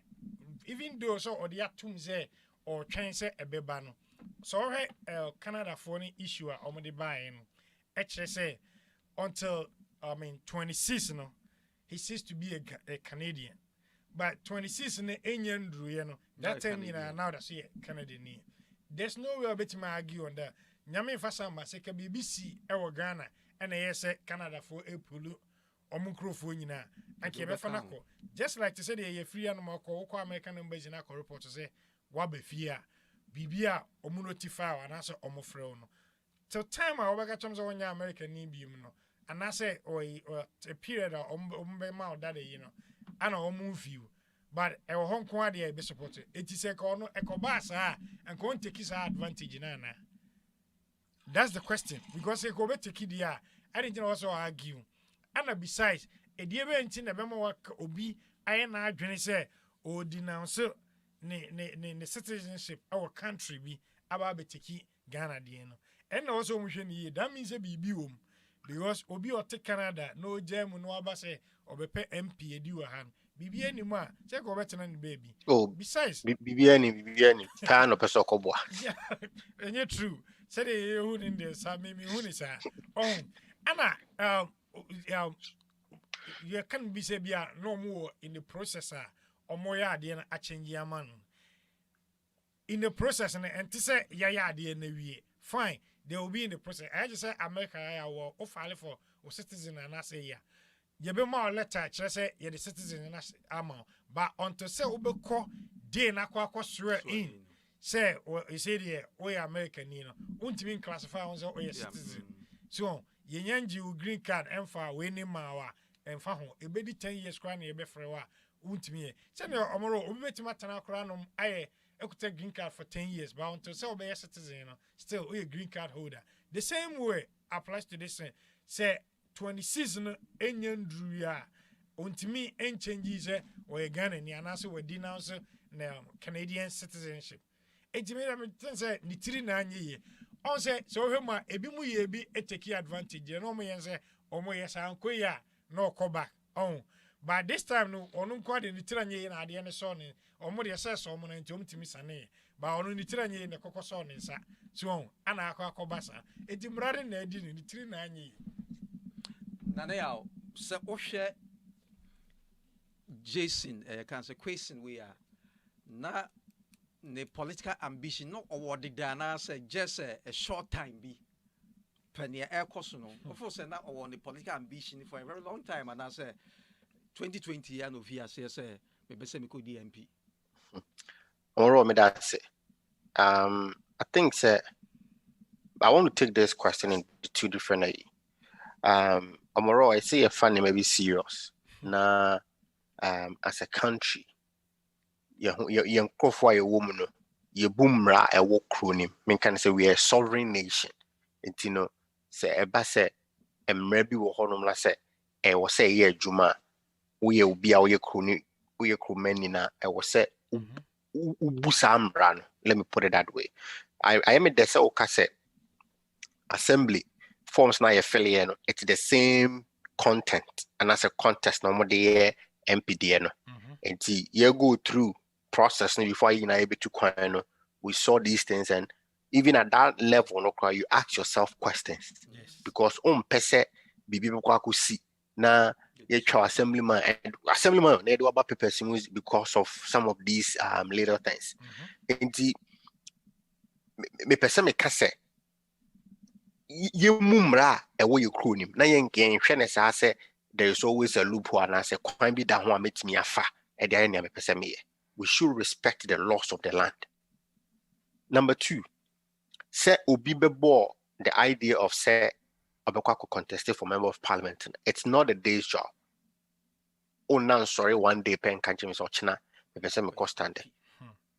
even though so or the atum say or twen say ebeba no so Canada for any issue or the buy no say until 26 no he ceased to be a Canadian but 26 no enyen dru no that time now that say Canadian there's no way about to argue on that nyame fasa ma say ka BBC e wo Ghana and say Canada for a pulu omukrofo nyina anke be fa nako just like to say the free animal ko American embassy na ko report say wa ba fie a bibia omu notify wa na say omu frɛ no till time I over chums on your American nibium no and I say or a period of mouth that I know move you but a Hong Kong be supported it is a corner ecobasa and go take his advantage nana that's the question because a go better kid I didn't also argue and besides a dear in the memo work obi I na dwene say or denounce ne citizenship our country be about betiki Ghana dieno and also that means a BB because obi or take Canada no gem no abase or be MP edi hand BB anymore check over baby oh besides BB kind of person kobo yeah and you true say the who in this me who is oh Anna you can be say bia no more in the processor or more ya de na change ya man in the process and to say ya de na wie fine they will be in the process. I just say America will file for citizen and I say yeah. You be more letter say you're the citizen and but until say we call day na kwa swear in say you say the we American won't mean classify on the citizen. So you yanji green card and for winning mawa and for home. It be 10 years crying you be for a won't me. Send your omoro ubeti matana cranum I could take green card for 10 years, but until so be a citizen, still a green card holder. The same way applies to this. Say 26 Enyan Druya, untimi and changes or a Ghana, and also we denounce Canadian citizenship. It made a say Nitri Nani on say so him ebi mu ye bi take advantage no mo yen say omo yes anko ya no come back on but this time no onu nko de ni tiranye na ade ne so ne omo de say so omo na nti omtimi sane ba onu ni tiranye ne kokoso ne nsa so ana akwa sa eti mrade na adi ni tiri na anyi na na ya se ohwe Jason can say question we are na the political ambition not awarded than say just a short time be penny air cost no of course not award the political ambition for a very long time and I say 2020 year no via say maybe say me could DMP Or me that say I think say I want to take this question in two different ways. Omoro, I say a funny maybe serious na as a country you crofwa a woman you boomra a walk cronim mean can say we are a sovereign nation and you know say eba say maybe wo honom la say e wo say ye adwuma we obi a we kroni we kromani na e wo say ubusa amra no let me put it that way I am the say o ka say assembly forms na ye fill no it's the same content and as a contest no more the MPD no and you go through process before you are able to no we saw these things and even at that level no you ask yourself questions because pese bibi ko see na you try assemblyman they do about papers because of some of these little things and me pese me ka say ye mumra e wo ye kronim na ye nken hwe ne sa say there is always a loophole and I say kwan bi da ho ametimi afa e dey na me pese me ye we should respect the laws of the land. Number 2, say obi bebo the idea of say obekwa contested for member of parliament. It's not a day's job. Oh, now sorry, one day pen can't you so china me pese me cost stand.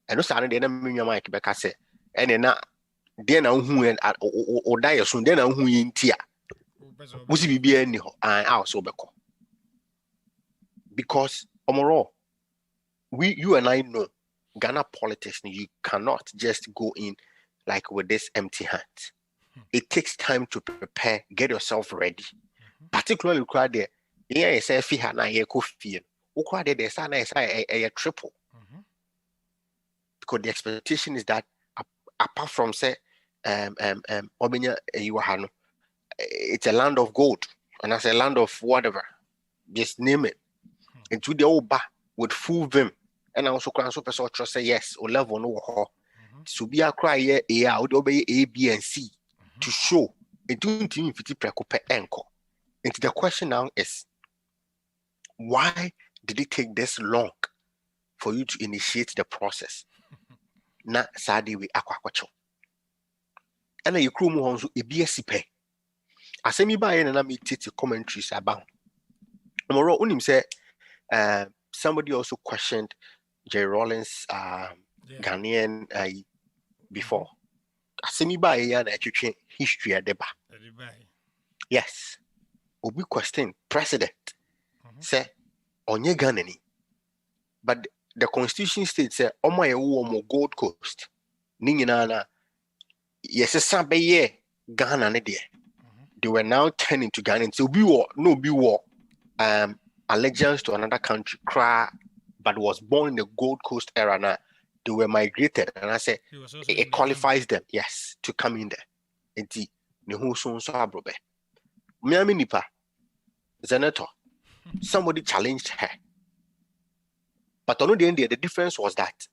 And no say na me nwa mic beka say ene na dey na hu en o die so dey na hu yin tia. Musi bibia ni ho an also beko. Because omoro you and I know Ghana politics, you cannot just go in like with this empty hands. It takes time to prepare, get yourself ready. Particularly required there, there's a triple. Because the expectation is that apart from say it's a land of gold and as a land of whatever, just name it. Into the old bar with full vim. And I also can super trust say yes or level no so be a cry yeah would obey A, B, and C to show it don't even fit precope anchor. And the question now is why did it take this long for you to initiate the process? Na sadi we aquacho. And then you crew mu honso e BSc pay. Asemi ba ye na me titi commentaries about. Tomorrow unim say somebody also questioned Jay Rollins Ghanaian before. Asemi ba ya na etwetwe history adeba. Yes. Obi question president say onye Ghanani. But the constitution states say omo ye wo mo Gold Coast. Ni nyina na yesesa be ye Ghana ne de. They were now turning to Ghana. So be war allegiance to another country but was born in the Gold Coast era now. They were migrated and I say it qualifies them, yes, to come in there. Enti ne ho so abrobe. Miami nipa Zenator. Somebody challenged her. But on the end the difference was that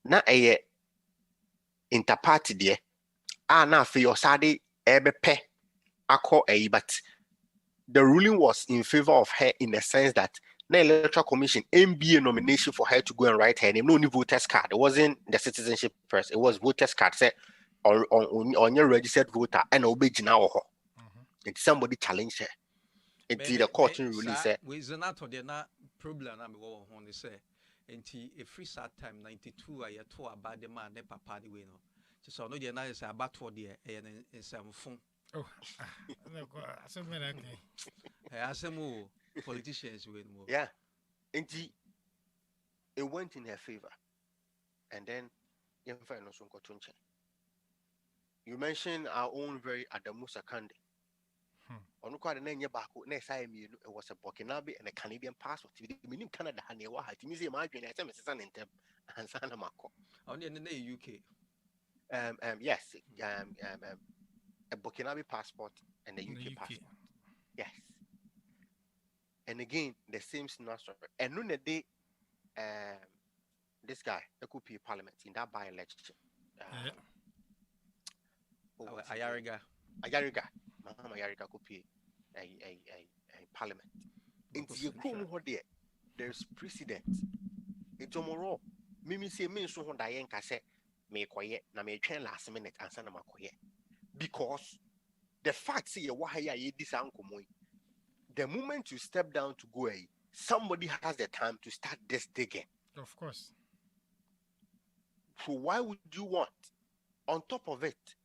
na interparty there na fe your sade ebepe akọ but the ruling was in favor of her in the sense that the electoral commission MBA nomination for her to go and write her name. No only voters card. It wasn't the citizenship first. It was voters card. Say on your registered voter and obey now. And somebody challenged her. Until the court ruling said. With Zenato, there na problem. I'm going to say. Until a free start time 92. I told about the man. Ne papa the way no. So no, there na is about for the and some phone. Oh, I say more politicians with more. Yeah, and it went in her favor, and then young friend also got to change. You mentioned our own very Adamu Sakande. On quite an enya back, next time it was a Burkinabe and a Canadian passport. Meaning Canada and the Waha, to me, imagine I say, son in Tem and Santa Marco. Only in the UK. Yes, a Burkinabe passport and a UK passport. Yes. And again, the same scenario. And none day, this guy, the Kupi Parliament in that by-election. Ayariga. Mama Ayariga Kupi, a Parliament. In the there's precedent. It's tomorrow. Mimi say, me so on Diane Casse, me quiet, na me train last minute and Sana Makoye. Because the fact say, why ye this uncle moy. The moment you step down to go, somebody has the time to start this digging. Of course. So why would you want? On top of it,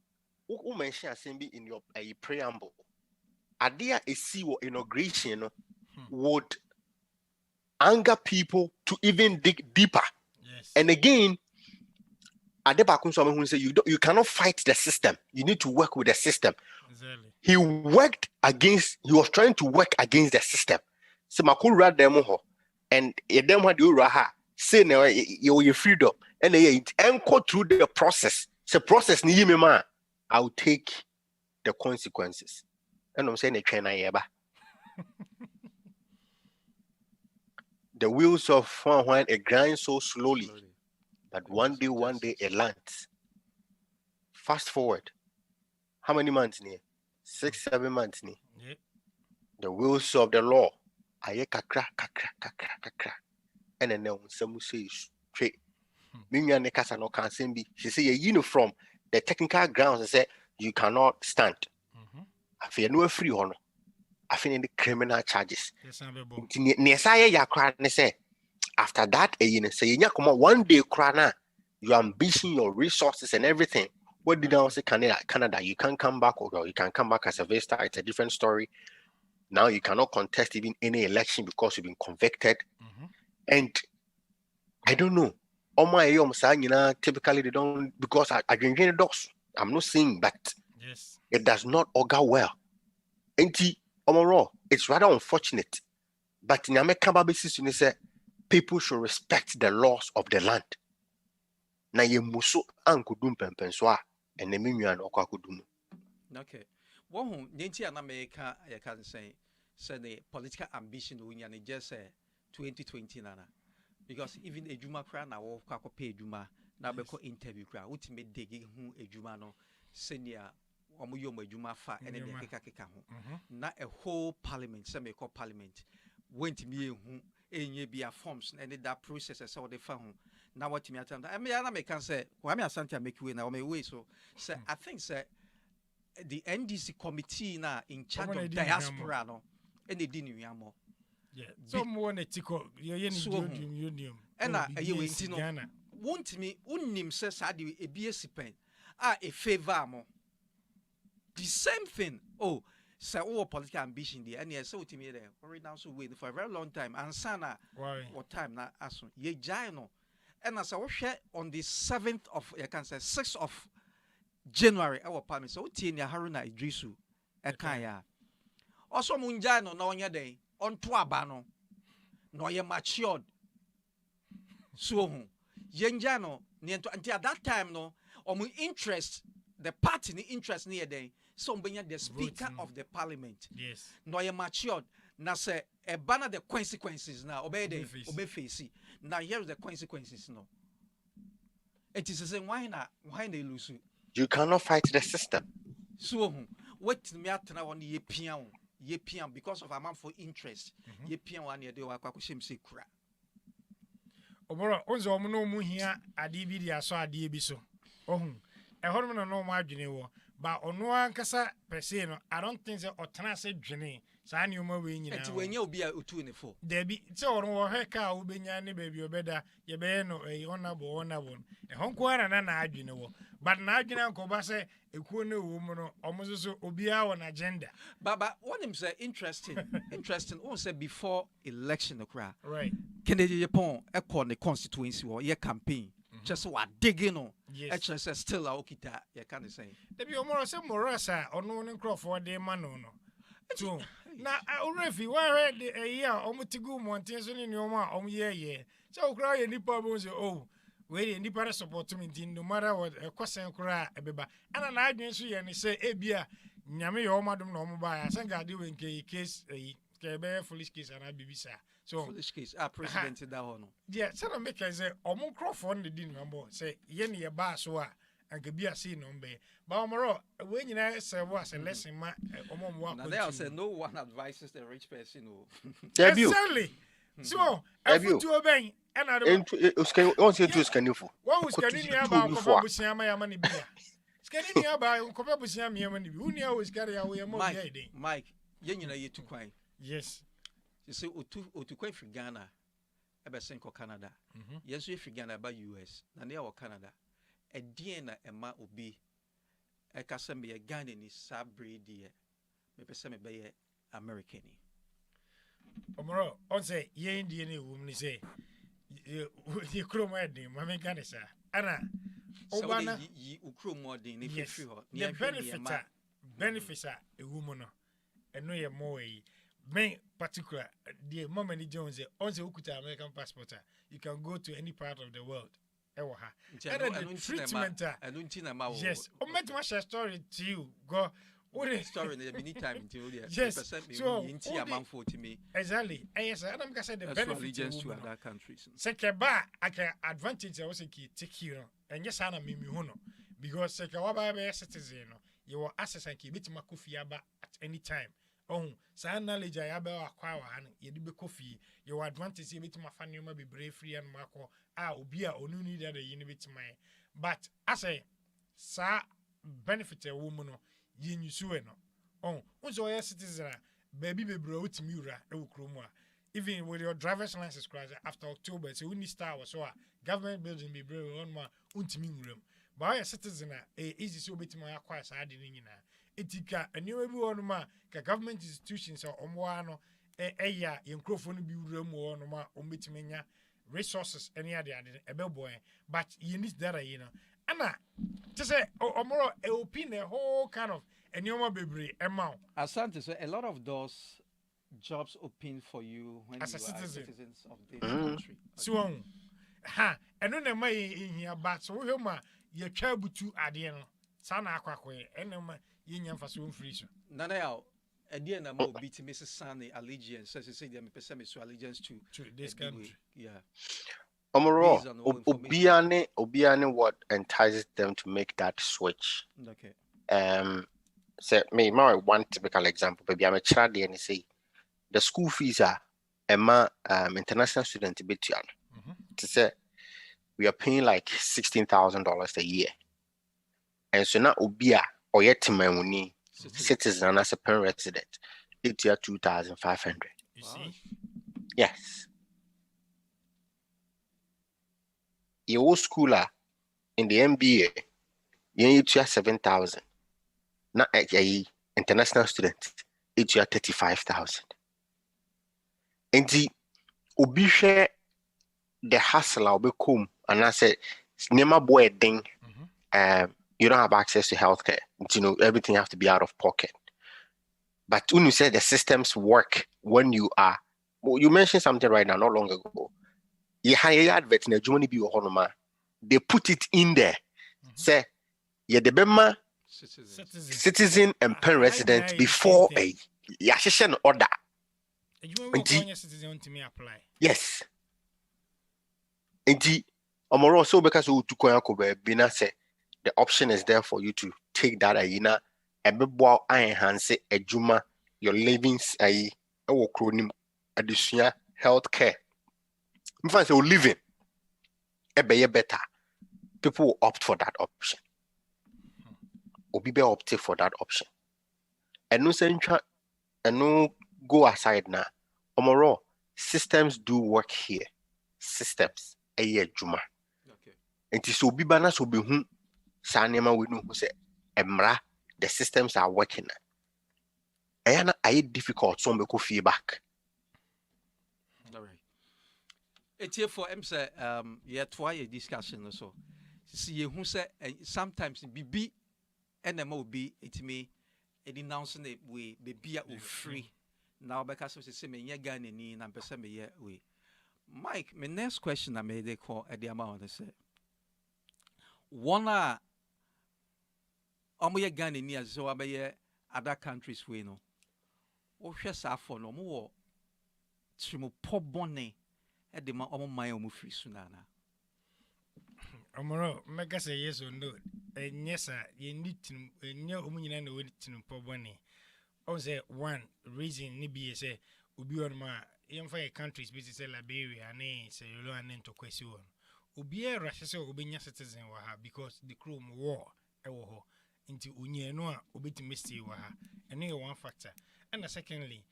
who mentioned assembly in your preamble? Idea a CEO inauguration would anger people to even dig deeper. Yes. And again, Adebakun someone who say you cannot fight the system. You need to work with the system. Exactly. He was trying to work against the system. So Makura demo and a demo do raha say no your freedom and go through the process. The process ni ma I'll take the consequences. And I'm saying a train the wheels of when it grinds so slowly. But one day it lands. Fast forward. How many months near? 6-7 months near. Yep. The wheels of the law. Aye kakra. And then some say straight. Minya ne kasa no can be. She say a uniform. The technical grounds say you cannot stand. I feel no free honor. I feel in the criminal charges. After that, say one day your ambition, your resources, and everything. What did I say? Canada, you can't come back, or you can come back as a visitor. It's a different story. Now you cannot contest even any election because you've been convicted. And I don't know. Typically they don't, because I drink the dogs. I'm not saying that. Yes. It does not augur well. It's rather unfortunate. But in American basis, you say people should respect the laws of the land. Na ye muso ankudum pempenswa and the minion okwakudumu. Okay. One ninety and America, I can say the political ambition we just 2020 nana. Because even a Juma crown now of pay Juma now because interview crowd ultimate digging who a Juma no senior Omuyoma Juma fa and then not a whole parliament, semi called parliament went to me who be a forms and that process as all the found. Now what me attend. I mean I can say why me asante make way now my way so I think the NDC committee now in charge of diaspora no and they didn't yamo. Yeah. Someone at Tico, you're union. And you won't me unim says I do a BSc pen. A favor mo. The same thing. Oh, so all political ambition there. And yes, so to me there. Already now so waiting for a very long time. And sana what time now as ye jino. And as I was share on the 7th of I can say 6th of January our parliament. So Tina Haruna Idrisu Ekaya. Also Munjano no nya day. On Tuabano, no ye matured. So, Yenjano, until at that time, no, or my interest, the party the interest near day, somebody the speaker of the parliament. Yes. No ye matured. Now say a banner the consequences now, obey face. Now here's the consequences no. It is the same why they lose. You cannot fight the system. So, what me at now on the piano. Ye pian because of amount for interest. Ye pian 1 year they were kwakushim se kura. Oboro onzo omo mu hia ade bi dia so ade bi so. Ohun. E hono no ma adwene wo. Ba ono ankasa pese no I don't think say otena se dwene. Sa ne oma we nyina. Enti wenye obi a otu ne fo. Da bi se ono wo heka obenya ne ba bi obeda ye be no honorable. E honko ara na adwene wo. But na adwene anko say ekuo ne wo mu no omozo obi a won agenda. Baba what him say interesting. One say before election okra. Right. Kennedy Japan e call the constituency or your campaign. Just what digging no. Actually, still okita. You can't say. There be more say Morasa or no one for the man no. So now already why a year omutigu mountains in your ma yeah. So cry any problems oh. We any para support me no matter what a question cry a beba. And an idea and say ebia nyame your madam no mobile. I think I do in case a foolish case and I be sir. So foolish case. President that one. Yeah, so I make say omo Crawford the din number say yen ye ba so a anka bi ase number. But omoro we nyina say was a lesson ma omo mo Now they say no one advises the rich person. Exactly. So afu to obey and I don't say to scanifo. One was scanning about Kobusia ma ni bia. Scanning about Kobusia me ma ni bi. Uni always carry away more day. Mike, yen nyina ye to kwan. Yes. You say otu kwan fi Ghana ebe senko Canada. Yes, we fi Ghana ba US. Na ne wa Canada. E die na ema obi e ka se me Ghana ni sabre die. Me pese me be ye American ni. Omoro on say ye indie ni wum ni say ye kroma edi ma me Ghana sa. Ana obana yi ukroma din ni fi ho. The benefits are a woman no. Eno ye more yi. Me particular the moment Jones on the Ukuta American passport, you can go to any part of the world. And the treatment yes, I met my story to you. Go story many time until yes, so to me. Exactly. Yes, and I'm gonna say the benefits to other countries. Sekeba aka advantage I was take you and yes, I mean because Sekawaba be citizen, you will access and keep it makufiaba at any time. Oh, sa knowledge I aba acquire and ye be coffee. Your advantage you bit my family be brave free and marco. Obi a onu need that you bit my. But I say, sa benefit a woman ye you no. Oh, also a citizen, baby be brought to Mura, even with your driver's license crash after October, so when you start was so government building be brave on my room. But a citizen, easy so bit my acquire side in etika aniwa bi wonu ma ka government institutions or omwano ya yenkrofo no bi wuram wonu ma ometimenya resources any ade ebeboy but you need that ana to say omoro opin a whole kind of anioma bebre emma Asante so a lot of those jobs open for you when as you a citizen. are citizens of this country. So eno na ma here but so we ma ye twa butu ade no sana akwakwe eno ma yin faso free so nana ya ade na mo beat Mrs. Sunny allegiance say them person so allegiance to this country. Yeah. Omoro obiane what entices them to make that switch. Okay. Say me one typical example baby I'm a child and say the school fees are international student bitian. To say we are paying like $16,000 a year. And so now obia or yet money citizen as a parent resident, it's year 2,500. You see? Yes. Your schooler in the MBA, you need to 7,000. Not a international student, it's year 35,000. And the obi share the hustle will become and I said, Nema boy ding. You don't have access to healthcare. You know, everything has to be out of pocket. But when you say the systems work when you are, well, you mentioned something right now, not long ago. You hire advert in a they put it in there. Say, yeah, the Bema citizen and parent resident before a Yashishan order. Citizen to me apply. Yes. Indeed, Omoro so because you took Bina say the option is there for you to take that ayina and be bow enhance a juma your livings a acronym additional healthcare. In fact, so living a better. People will opt for that option. Or be opted for that option. And no central and no go aside now. Omoro systems do work here. Systems a year juma. Okay. And so be bana so be who Sanema we know who say emra the systems are working. And I difficult so make feedback. All right. It's here for say yeah try a discussion also. see ye who say sometimes bibi enema obi etimi edi announcing it we baby a free now because say me ye Ghana ni na pese me ye we Mike, my next question I made they call at the amount they say one ye Ghana ni as so abaye other countries we no o hwe sa for no mo trimu pobone e de ma omo man omo free sunana Omoro mega say yes or no yes you need to omo nyina na we tinu pobone o say one reason ni be say obi on ma yemfa countries be say Liberia na say lo anen to kwesi won obi e rush say obenya citizen wa ha because the chrome war e wo ho nti onye no a obetimi stay wa ha ene one factor and secondly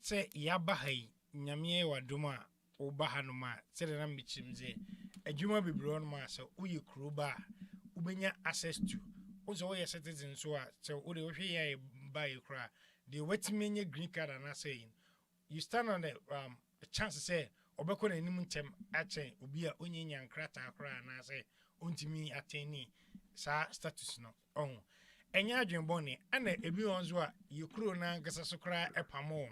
say yaba hai nyame wa doma oba ha no ma say na michim ze adwuma bibiro no ma say uye kroba ubenya access to also we citizen so a say wo de hwe ya ba e kra the wetimi nye green card and saying you stand on the chance say obeko na nim ntem achen obi a onye nyankrata akra na say ontimi ateni sa status no on enya adwenbone ana ebi wonzo a yekuro na ngasa so kra epamo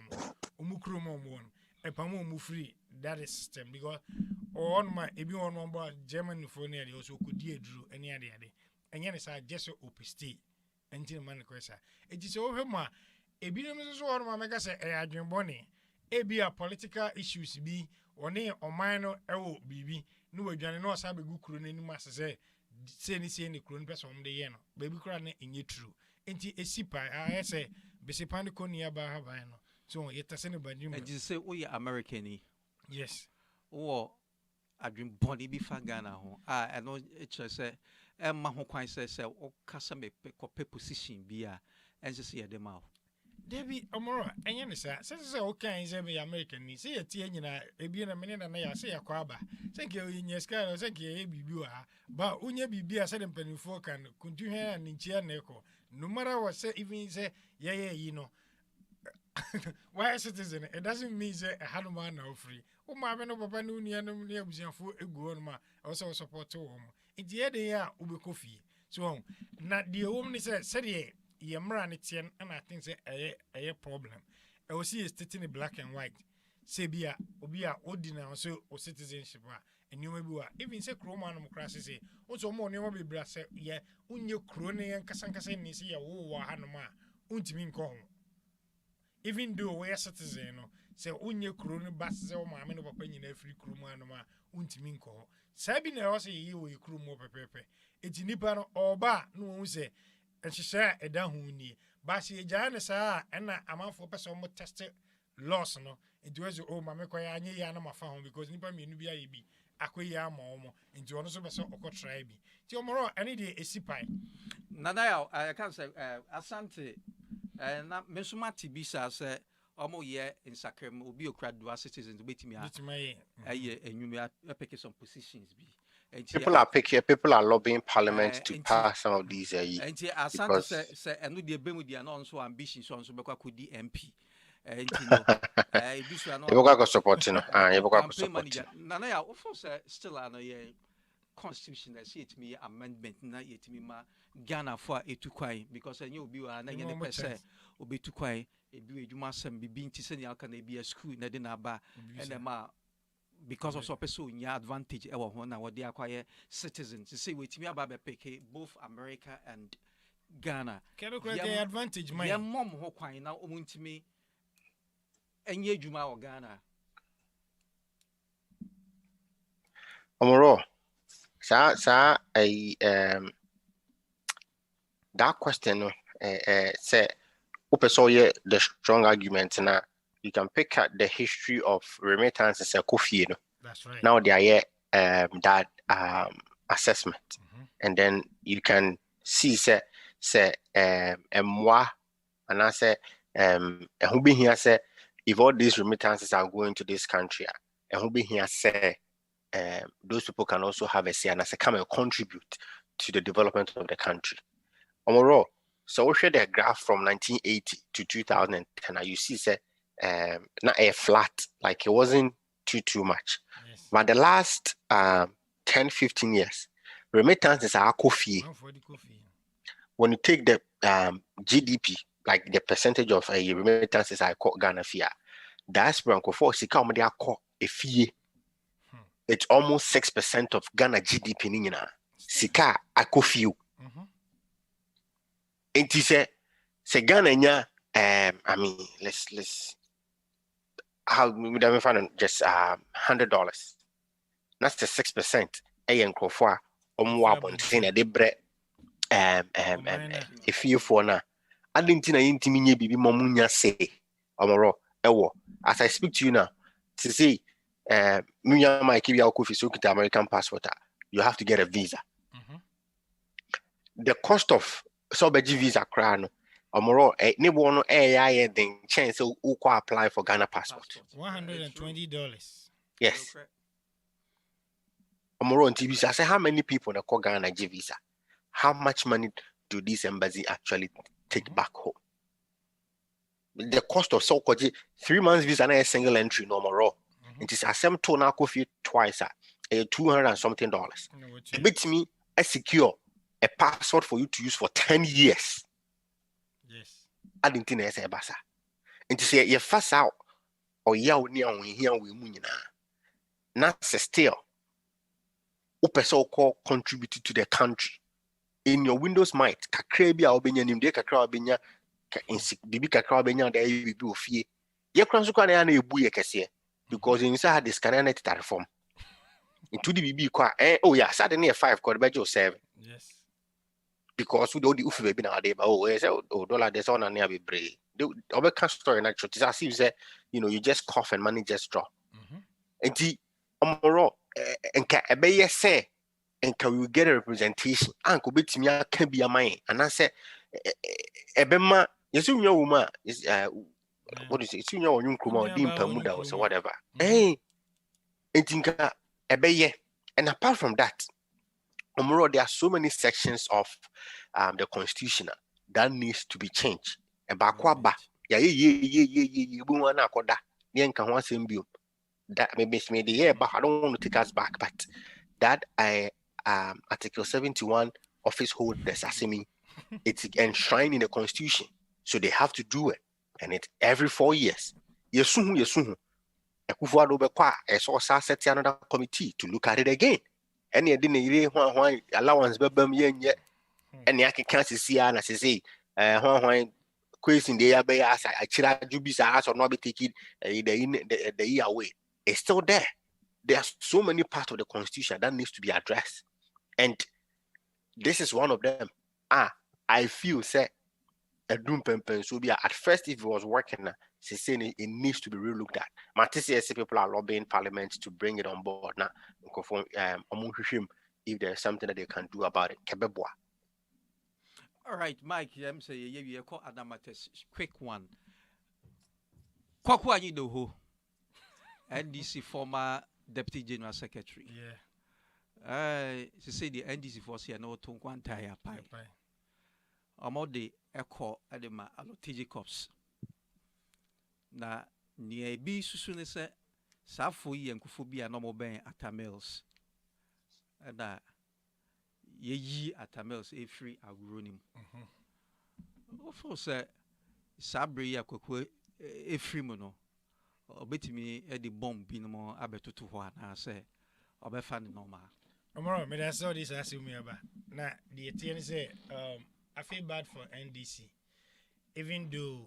omukuro momon epamo mu free that is system because on my ebi won number German phone ade also kodi aduru eni ade enya ne sa jeso opesti enti man kwesa eti so hwe ma ebi no so on ma mega say adwenbone ebi a political issues bi one oman no ewo bibi no wadwane no sa be gukuro n'anim asese say ni kuro npese om de ye no baby kura na enye true enti esipa a say besipa ne koni aba ha ban no so yetase ne badwum e say o ye American yes o adwin body bi fa Ghana ho e no e chere say e ma ho kwan say o kasa me ko position bi a ense say ye de ma Debbie Omoro enye ne say okay say be American ni say tie nyina ebi na mene na ya say yakwa aba say ke onye ska say ke e bibi wa ba onye bibi a say dem panifo kan kuntu hwe an nchia na eko no matter what say even say yeah you know why citizen it doesn't mean say a hanuma na free o ma me no papa no nua no ne abusiafo egu on ma also support wo mo enti ye de ya ubeko fie so na de wo ni say de yemra ne tien and I think say a problem I will see stating in black and white say bia obi a ordinary so o citizenship and you may be even say chroma no crash say also mo ne mo be bra say ye unye kro ne yan kasankasa ni say ya wo wa hanoma untimi nko ho even though we are citizen no say unye kro ne bas say o ma me no papa nyina free chroma no ma untimi nko ho sabi na o say ye wo chroma pepepe eti nipa no oba no hu say and she said a down ni but she jana sa and amanfo person mo test loss no it was oh mama ko ya anye ya na mafa ho because nipa mienu bia ye bi akoya ma omo nti ono so be so okọ try bi ti omoro ani de esipai nana ya I can say asante na mesumati bi sa say omo ye insacrem obi okra dual citizens betimi a ye enwumi pick some positions bi. People are lobbying parliament to pass some of these and Asante say and the bemu dia no so ambition so bekwa kodi MP this one no support no support nana ya ofo say still an ye constitution that say it me amendment na yet me ma Ghana for etukwai because enye obi wa na ye ne pese obetukwai ebi edwuma sam bibi nti se ne aka na ebi school na de na ba ene ma because of so person nya advantage e wo ho na wo de akwaye citizens to say wetimi aba be pick both America and Ghana the advantage man ya mom ho kwan na omuntimi enye adwuma wo Ghana omoro sa that question say upeso the strong argument na you can pick at the history of remittances and Kofi. That's right. Now they are that assessment, and then you can see say moi and I say who be here say if all these remittances are going to this country, and who be here say those people can also have a say and as a come and contribute to the development of the country. Omoro, so we share the graph from 1980 to 2010, and you see say. Not a flat, like it wasn't too much. Yes. But the last 10-15 years, remittances are coffee. When you take the GDP, like the percentage of remittances I call Ghana fee, diaspora for sika they are called a fee. It's almost 6% of Ghana GDP nina. Sika I coffee. And he say Ghana nya I mean let's how we would find just $100. That's the 6%. Ayen crofwa abontin e de bre efie na adinti na yintimi nye bibi momunya se omoro ewo as I speak to you now to say munya Mike bi akofi so kita American passport you have to get a visa. The cost of sobeji visa kra no omoro nebo no den chance u apply for Ghana passport $120. yes. Omoro TV I say how many people that call Ghana G visa? How much money do this embassy actually take back home? The cost of so called 3 months visa na a single entry no more. It is a to na coffee twice $200 and something. It beats me a secure a passport for you to use for 10 years. Yes. I didn't think say basa. And to say you fast out or ya ni on here we munyina. Not still. Upeso call contributed to the country. In your Windows might kakra bia obenya nimde kakra obenya ka bibi kakra obenya da bibi ofie. Ye kran so kwa na ebu ye kese because inside this candidate reform. Into the bibi kwa oh yeah, Saturday 5 kwa bejo 7. Yes. Because we do the ufi be na dey ba oh say oh dollar this on na be brave. The obe story na church as if say you just cough and money just drop. Enti omoro enka ebeye say enka we get a representation anko betimi aka bia man and I say ebema yesu nwa wuma is what is it yesu nwa onyu kroma odi mpamuda or so whatever entinka ebeye. And apart from that omoro there are so many sections of the constitution that needs to be changed eba kwaba ya ye bu wana akoda ne enka ho asembio that maybe the year, but I don't want to take us back. But that Article 71 office holders assuming it's enshrined in the constitution, so they have to do it, and it's every 4 years. Yesuhu. Ekufuado bekwa eso set another committee to look at it again. Any didn't allowance bebem yenye. Any I can't see and say question the year by as I chira jubisa as or not be taking the year away. It's still there. There are so many parts of the constitution that needs to be addressed, and this is one of them. I feel say a doom pempen so be at first if it was working, saying it needs to be relooked at. Matisi people are lobbying Parliament to bring it on board now. If there's something that they can do about it, Kebebwa. All right, Mike. I'm saying you call Adamates quick one. Kwakwa ni doho. NDC former Deputy General Secretary. Yeah. She say the NDC force here no to entire pie. Amo de echo adema allotage corps. Na ni bi susu ne se safo yi enkufo bi anomo ben atamels. Na ye atamels e free agronim. Ofo se sabre ya kwekwe e free mo no. Obetimi e the bomb bi no mo abetoto ho na say obefa ne normal. Omoro me da saw this as me aba. Na the TN say I feel bad for NDC. Even though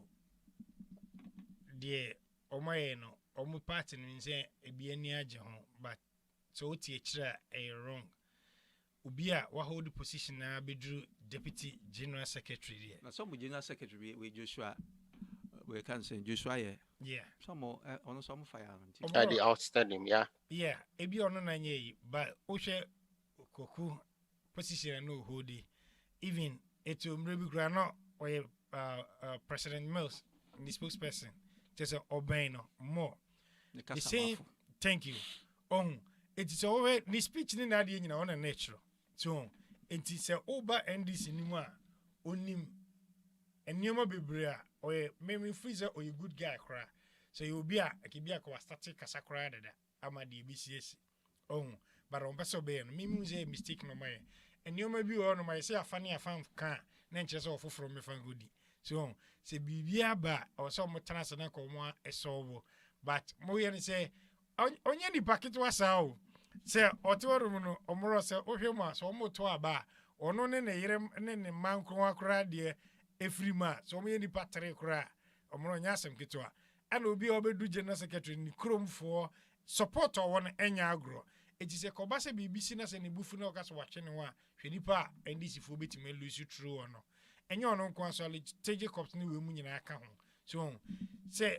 the omoye no omo party no say e bi ani age ho but so oti ekira e wrong. Obi a wa hold position na bedru Deputy General Secretary there. Na some General Secretary we Joshua we can say Joshua yeah. Some on some fire. The outstanding, yeah. Yeah, ebi ono na nye but ohwe koku position no hodi. Even eto mrebi gra no or President Mills, the spokesperson, just obey no more. The same thank you. It is over the speech in that you on a natural. So it is a over NDC anymore. Onim and Numa Bibria or a memory freezer or a good guy cry. So you will be a Kibia static Casacra, Amadi BCS. but on person be no me say mistake no my and you may be on my say afani afan kan na nche so ofoforo me fan godi so say bibia ba or so mo transna ko mo esolve but mo ye say onye ni packet wasa o say otiworum no omro say ohwema so mo to aba ono ne yere ne man kro akra de efrima so mo ye ni patre kra omro nya asem kitwa ana obi obedu general secretary ni kromfo support o won enya agro eti se ko ba se bibisi na se ne bufu na okaso wa hwe ne wa hwe nipa ndc fo betime lose true ono enye ono nko aso strategic cops ni we mu nyina aka ho so say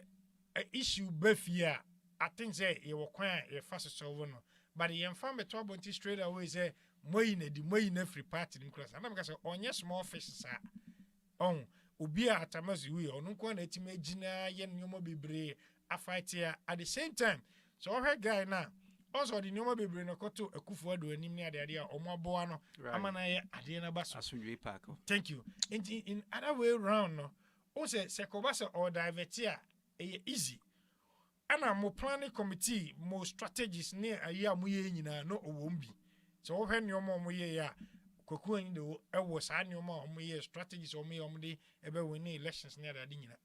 issue bafia I think say you were quiet a fast solve no but the infam beto abonti straight away say moyi na free party in class and because onye small fish sa on obi atamazi we onu nko na etime gina ye nyomo bebre a fight here at the same time so her guy na also the nyomo bebre no koto akufo ado anim ni ade a omo aboa no amana ye ade na baso Asundwe Park. thank you in other way round no o say sekobasa or divert here easy ana mo planning committee mo strategies ne ayi mo ye nyina no owombi so wo hwe ne mo ye ya koku anyi de wo sa ne mo ye strategies mo ye de ebe win elections ne ade nyina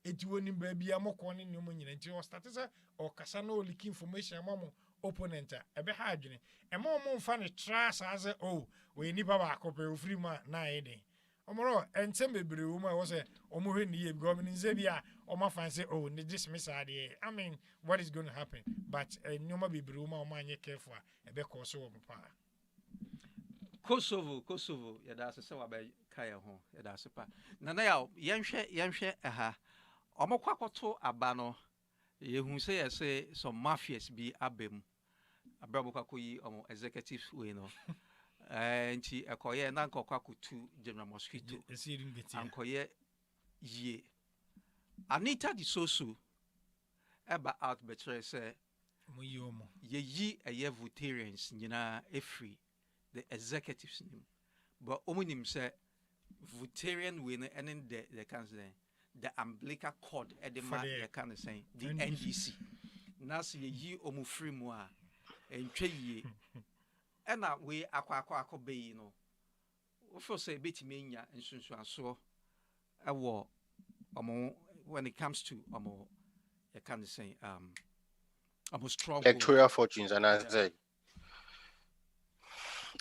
eti woni ba bia mo ko ne mo nyina nti o start say o kasa no leak information mo opponent ebe ha adwene e mo mfa ne trust as we nipa ba akope ofiri ma na ede omoro ensem bebre wo ma wo say omo hwe ni ye government nze bia omo fan say ne dismiss ade I mean what is going to happen but nyoma bebre wo ma omo anye careful ebe ko so wo pa Kosovo ya da se wa ba kaya ho ya da se pa na ya yenhwe aha omo kwakoto aba no ye hu say say some mafias bi abem abrabo kwakoyi omo executive we no nti ekoye na nkokwa kutu General Mosquito ankoye ye Anita di Soso eba out betre say moyomo ye yi eye votarians nyina efri the executives nim but omunim say votarian we no enen the council the umbilical cord edema ye can say the NDC nas ye yi omufri mu a entwe ye ena we akwa be no wo feel say betime nya nsunsuaso ewo omo when it comes to omo you can say omo strong electoral fortunes and I say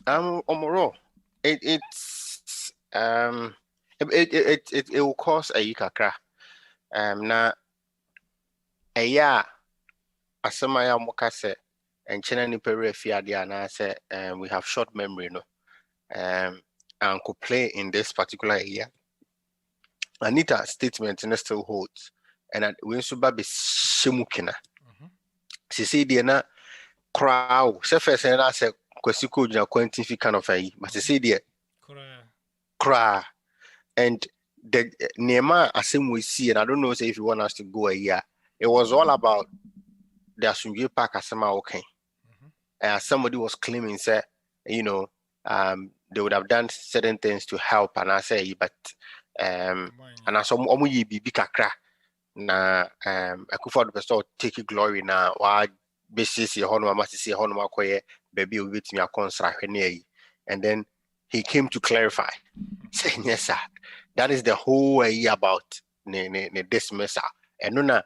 omoro it will cause a yikakra na eya asemaya mokase and chena ni pere fiadia na say we have short memory no and could play in this particular area. Anita's statement still holds and we suba be shemukina she said na crowd se first na say kwesiko jina quantifi kind of ayi but she said there cry and the Nema asem we see and I don't know say if you want us to go a year it was all about the Asundwe Park asema okay. Somebody was claiming, say, you know, they would have done certain things to help, and I say, but and I saw omu be kakra na Akufo-Addo person take glory na wa basis ye hono mama see hono makoye baby we betimi akonsra hwene and then he came to clarify saying yes sir that is the whole way about ne dismissal and no na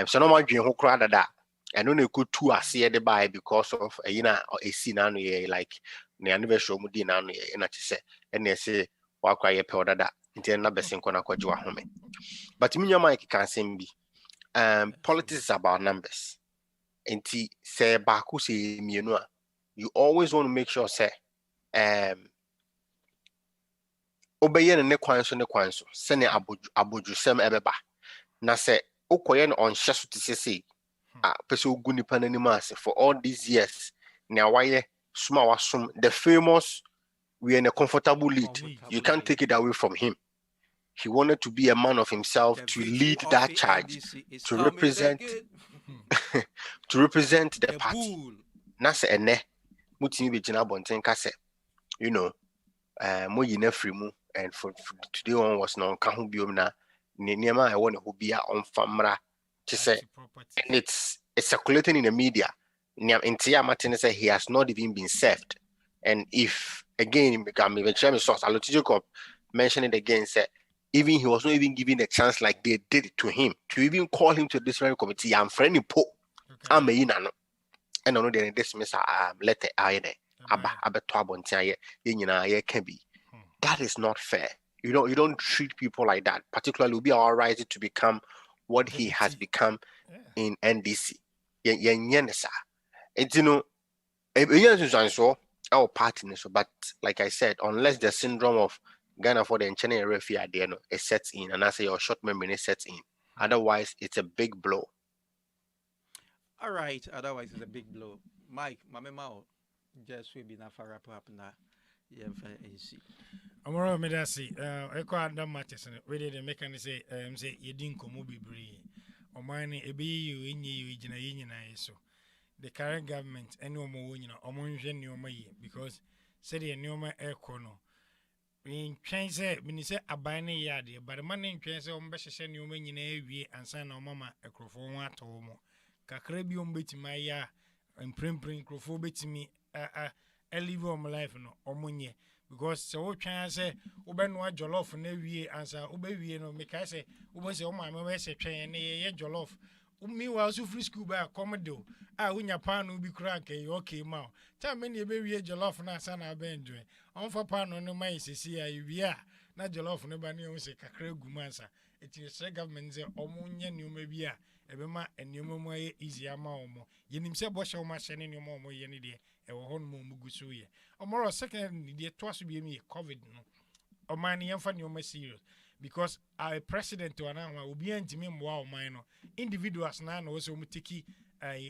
so no ma dwen ho kra dada and no could two are see the by because of a scene like the anniversary mudi na no na say and they say wa kwa ye pe odada nti na besin kona kwaji wa home but me your mic can say be politics is about numbers nti say ba ku say mienu a you always want to make sure say obeye ne kwan so se ne aboju sem ebeba na say okoye no on hye so te say person guni pananimase for all these years now why small the famous we are in a comfortable lead. You can't take it away from him. He wanted to be a man of himself to lead that charge to represent to represent the party. Nasa ene mutimi be jina bonten kase you know mo yina free mu and for today on was no ka ho biom na ne niema e won ho bia on famra to say and it's circulating in the media Ntia Martin said he has not even been served. And if again, source, Jacob mentioned it again, said even he was not even given a chance like they did it to him to even call him to the disciplinary committee. I'm friendly po. I'm a inano. And I know they dismiss letter I can be. That is not fair. You don't treat people like that. Particularly, will be all right to become what he has become in NDC. It's our party, but like I said, unless the syndrome of Ghana for the Enchene refi idea it sets in, and I say your short memory sets in. Otherwise, it's a big blow. All right, otherwise it's a big blow. Mike, my memo just will be na far up na. Yeah, AC. Amoro medasi eko adam matches we dey make an say yedin komo bebre. Omani ebi you inyi you gina nyina yeso. The current government any omo nyina omo nhwe neoma yi because said the neoma eko no in twen say me say aban ne yade but man ne twen say omo be hye neoma nyina awie ansa na omo ma ekrofo ho ato mo kakra bi omo betima ya emprempren ekrofo betimi live omo life no omo nye because so twen say obenu jollof na wie ansa obewie no make say obo say omo ame we say twen ne ye jollof meanwhile so free school by comedy unya pan ubi crank okay ma time me be wie jollof na asa na be enjoy on for pan no mai sisi ya na jollof no ba ne o se kakra gumansa it is government say omunye nioma bi a ebema enioma mu aye easy ama omo yenim se bo hye o ma hye ne nioma omo ye ne de e wo ho no mu gusu ye omoro second de to aso bi emi covid no omani yemfa nioma serious because our president to anama obi antimi mwa oman no individuals na also mutiki I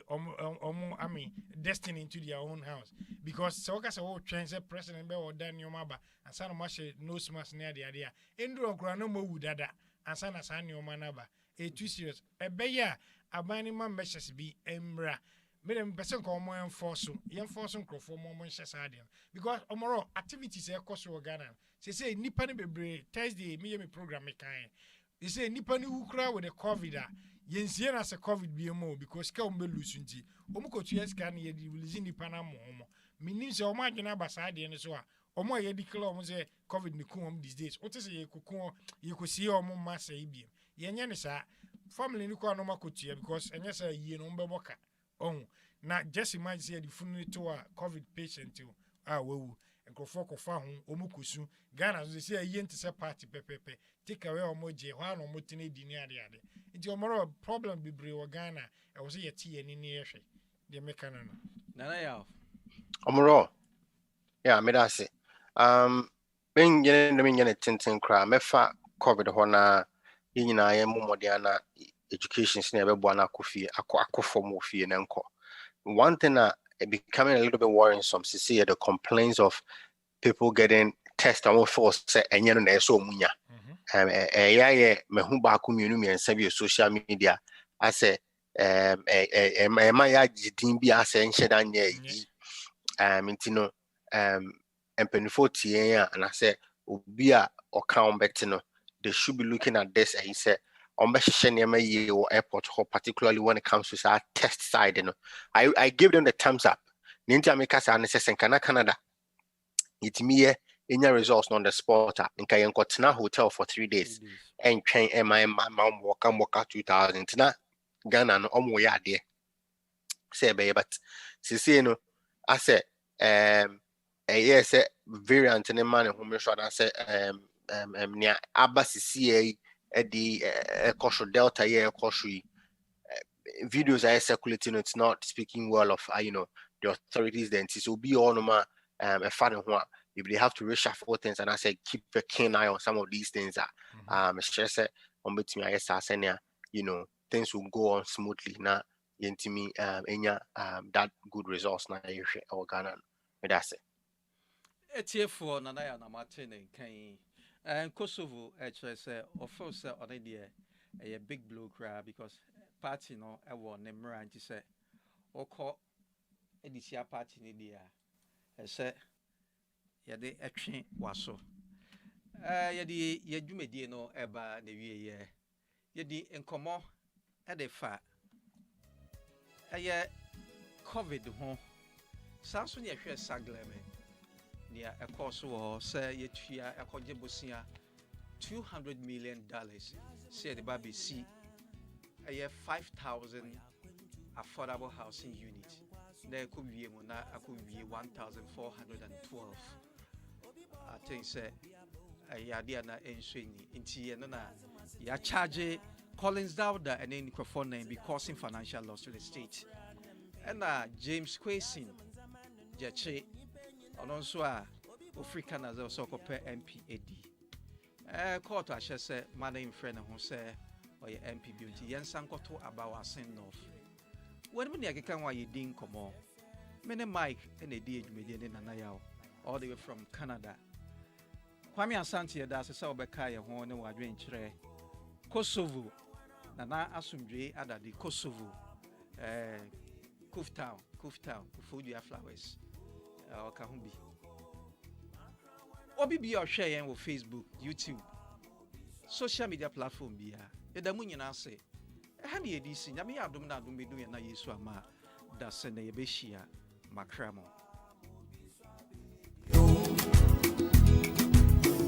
mean destiny into their own house because so ka say wo twen say president be wo dan nyoma ba ansa na ma hye nose mask na de ade a enduro nkura no mo wu dada ansa na san nyoma na ba e too serious e be ya abani ma measures bi emra me dem person ko mo enforce nkrofo mo nhye sa de because omoro activities e koso Ghana say nipa ne bebre Thursday me program me kan they say nipa ne wukura with the covid yensie na se covid bi emo because ka ombe lusu nti omukotu scan ye di release nipa na mo menim se omo adwena abasa de ne so a omo ye declare omo say covid ne ku these days what say ye kuku ye kosie omo masa ibi yenye ne sa family ni ko no makotu because enye sa yie no mbe boka na just imagine say the funeral to a covid patient wewu ekrofo kofa ho omukosu Ghana so say yie ntse party pepepe take away omoje ho an omotine di ni ade nti omoro problem bibre wo Ghana e wo say yeti ye ni yehwe de meka no nana ya omoro yeah me da say ben yene tenten kra mefa covid ho na yinyina ye momode ana education sin ebe bo na akofie akofo mo fie na nko one thing becoming a little bit worrisome to see the complaints of people getting tested on force say enye no na so munya mehu ba ko mienu miensa bi social media I say my ya jidin bi ase nhye da nya yi intino empenifo tie ya and I say obi a oka on bet no they should be looking at this and he said on be or airport particularly when it comes to our test side I give them the thumbs up ninja make us an Canada it me any results on the spot in Kayankotna hotel for 3 days and train my mom walk 2000 na Ghana no omo ya de say be but see no I say yes variant in man who me sure say near abasisi the Kosho Delta here Kosho videos are circulating. It's not speaking well of the authorities then so be all no a fan one if they have to reshuffle things and I say keep a keen eye on some of these things stress on between I guess things will go on smoothly now yentimi that good results na or Ghana that's it etf na ya na Martin kan and Kosovo actually say of say already a big blow cry because party no e won nemra anti say oko edisia party ni dia e say ye de etwe waso ye de ye dwumedie no eba na wie ye di enkomo e de fa ye COVID ho sanso ne ehwe sagleme nia ekoso say yetua ekoje bosia $200 million say the baby see a 5,000 affordable housing unit na ekowie mo na akowie 1,412 I think say ayade na enhweni nti ye na ya charge Collins Dowda and then Microphone name be causing financial loss to the state. And James Quasin, Jache, and also African as also compare MPAD. Court I shall say, my name friend who say, or your MP beauty, Yen Sanko to about our same north. When we can why you didn't come on. Many Mike and a DH million in Anayao, all the way from Canada. Kwame Asante, that's a Saubekaya, who know what drink Kosovo. Nana Asumdwe ada the Kosovo, Kuftown, Kufudia Flowers, Kahumbi. Obi be your share on Facebook, YouTube, social media platform be ya. Edamunya say, Hani edisi, Yami Abdomina Dumedu and Yesu Ama, da send a Beshia, Macramo.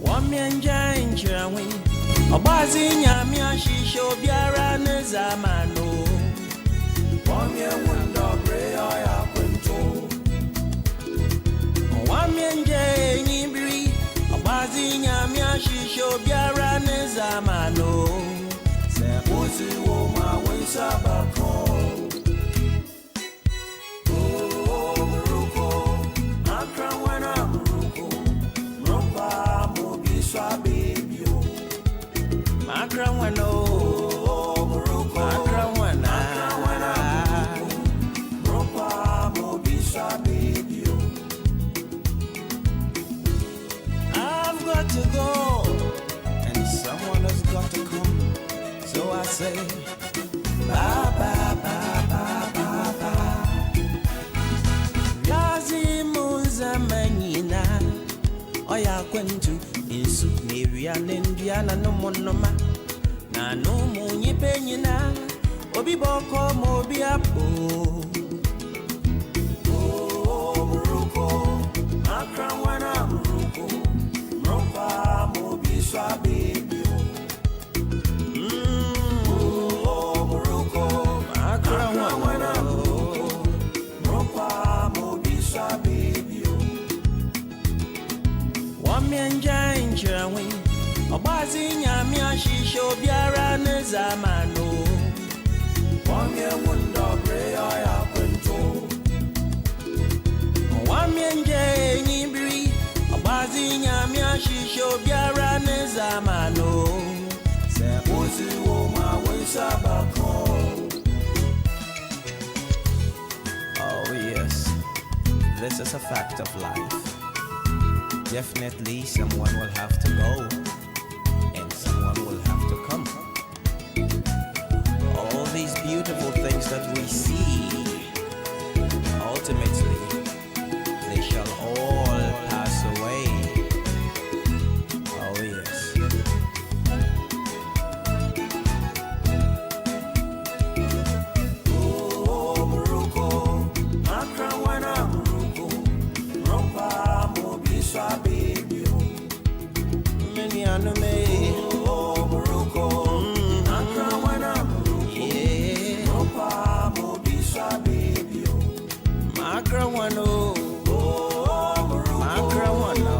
One man giant. Obazi nyami ashisho biara nezamano Wamye wunda breya ya kwento Wamye nje nyibiri Obazi nyami ashisho biara nezamano Sebuzi woma wensa bako Oh, Muruko Akra wana Muruko Mromba mobiswa baby Akrawano, Akrawana, Ropa Mobisa baby. I've got to go, and someone has got to come. So I say, bye bye bye bye bye bye. Yazi muza manina, oya kwentu insu neria nendiana no monoma. Na no munyi penyina obi boko mobi apo Oh Muruko Akra wana Muruko Mropa mobi swa baby Oh Muruko Akra wana Muruko Mropa mobi swa baby Wamyenja injirawe Obazi nyami ashisho biara nezamano Wamye wunda breya ya kwento Wamye nje nyibiri Obazi nyami ashisho biara nezamano Sebuzi woma wensa bako Oh yes, this is a fact of life. Definitely someone will have to go and someone will have to come. All these beautiful things that we see, ultimately, they shall all pass away. Oh yes. Oh, Muruko, Akra wana Muruko, Ropa Mobiswa baby. Many anime. Makrawano, Makrawano,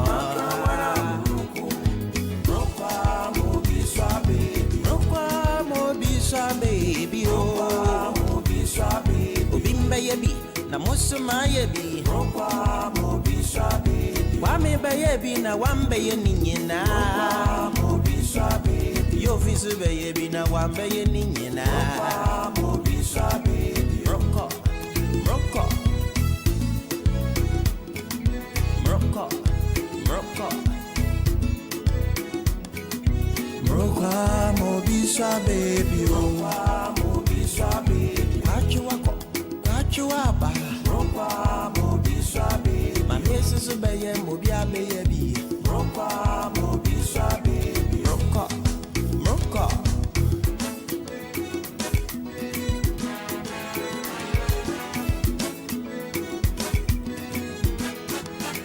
Ropa Mobiswa baby, Ropa Mobiswa baby, Ropa Mobiswa baby, Ubimba yebi, na musuma yebi, Ropa Mobiswa baby, Wame bayebi na wambe yeninyena, Ropa Mobiswa baby, Yo fisu bayebi na wambe yeninyena, Ropa Mobiswa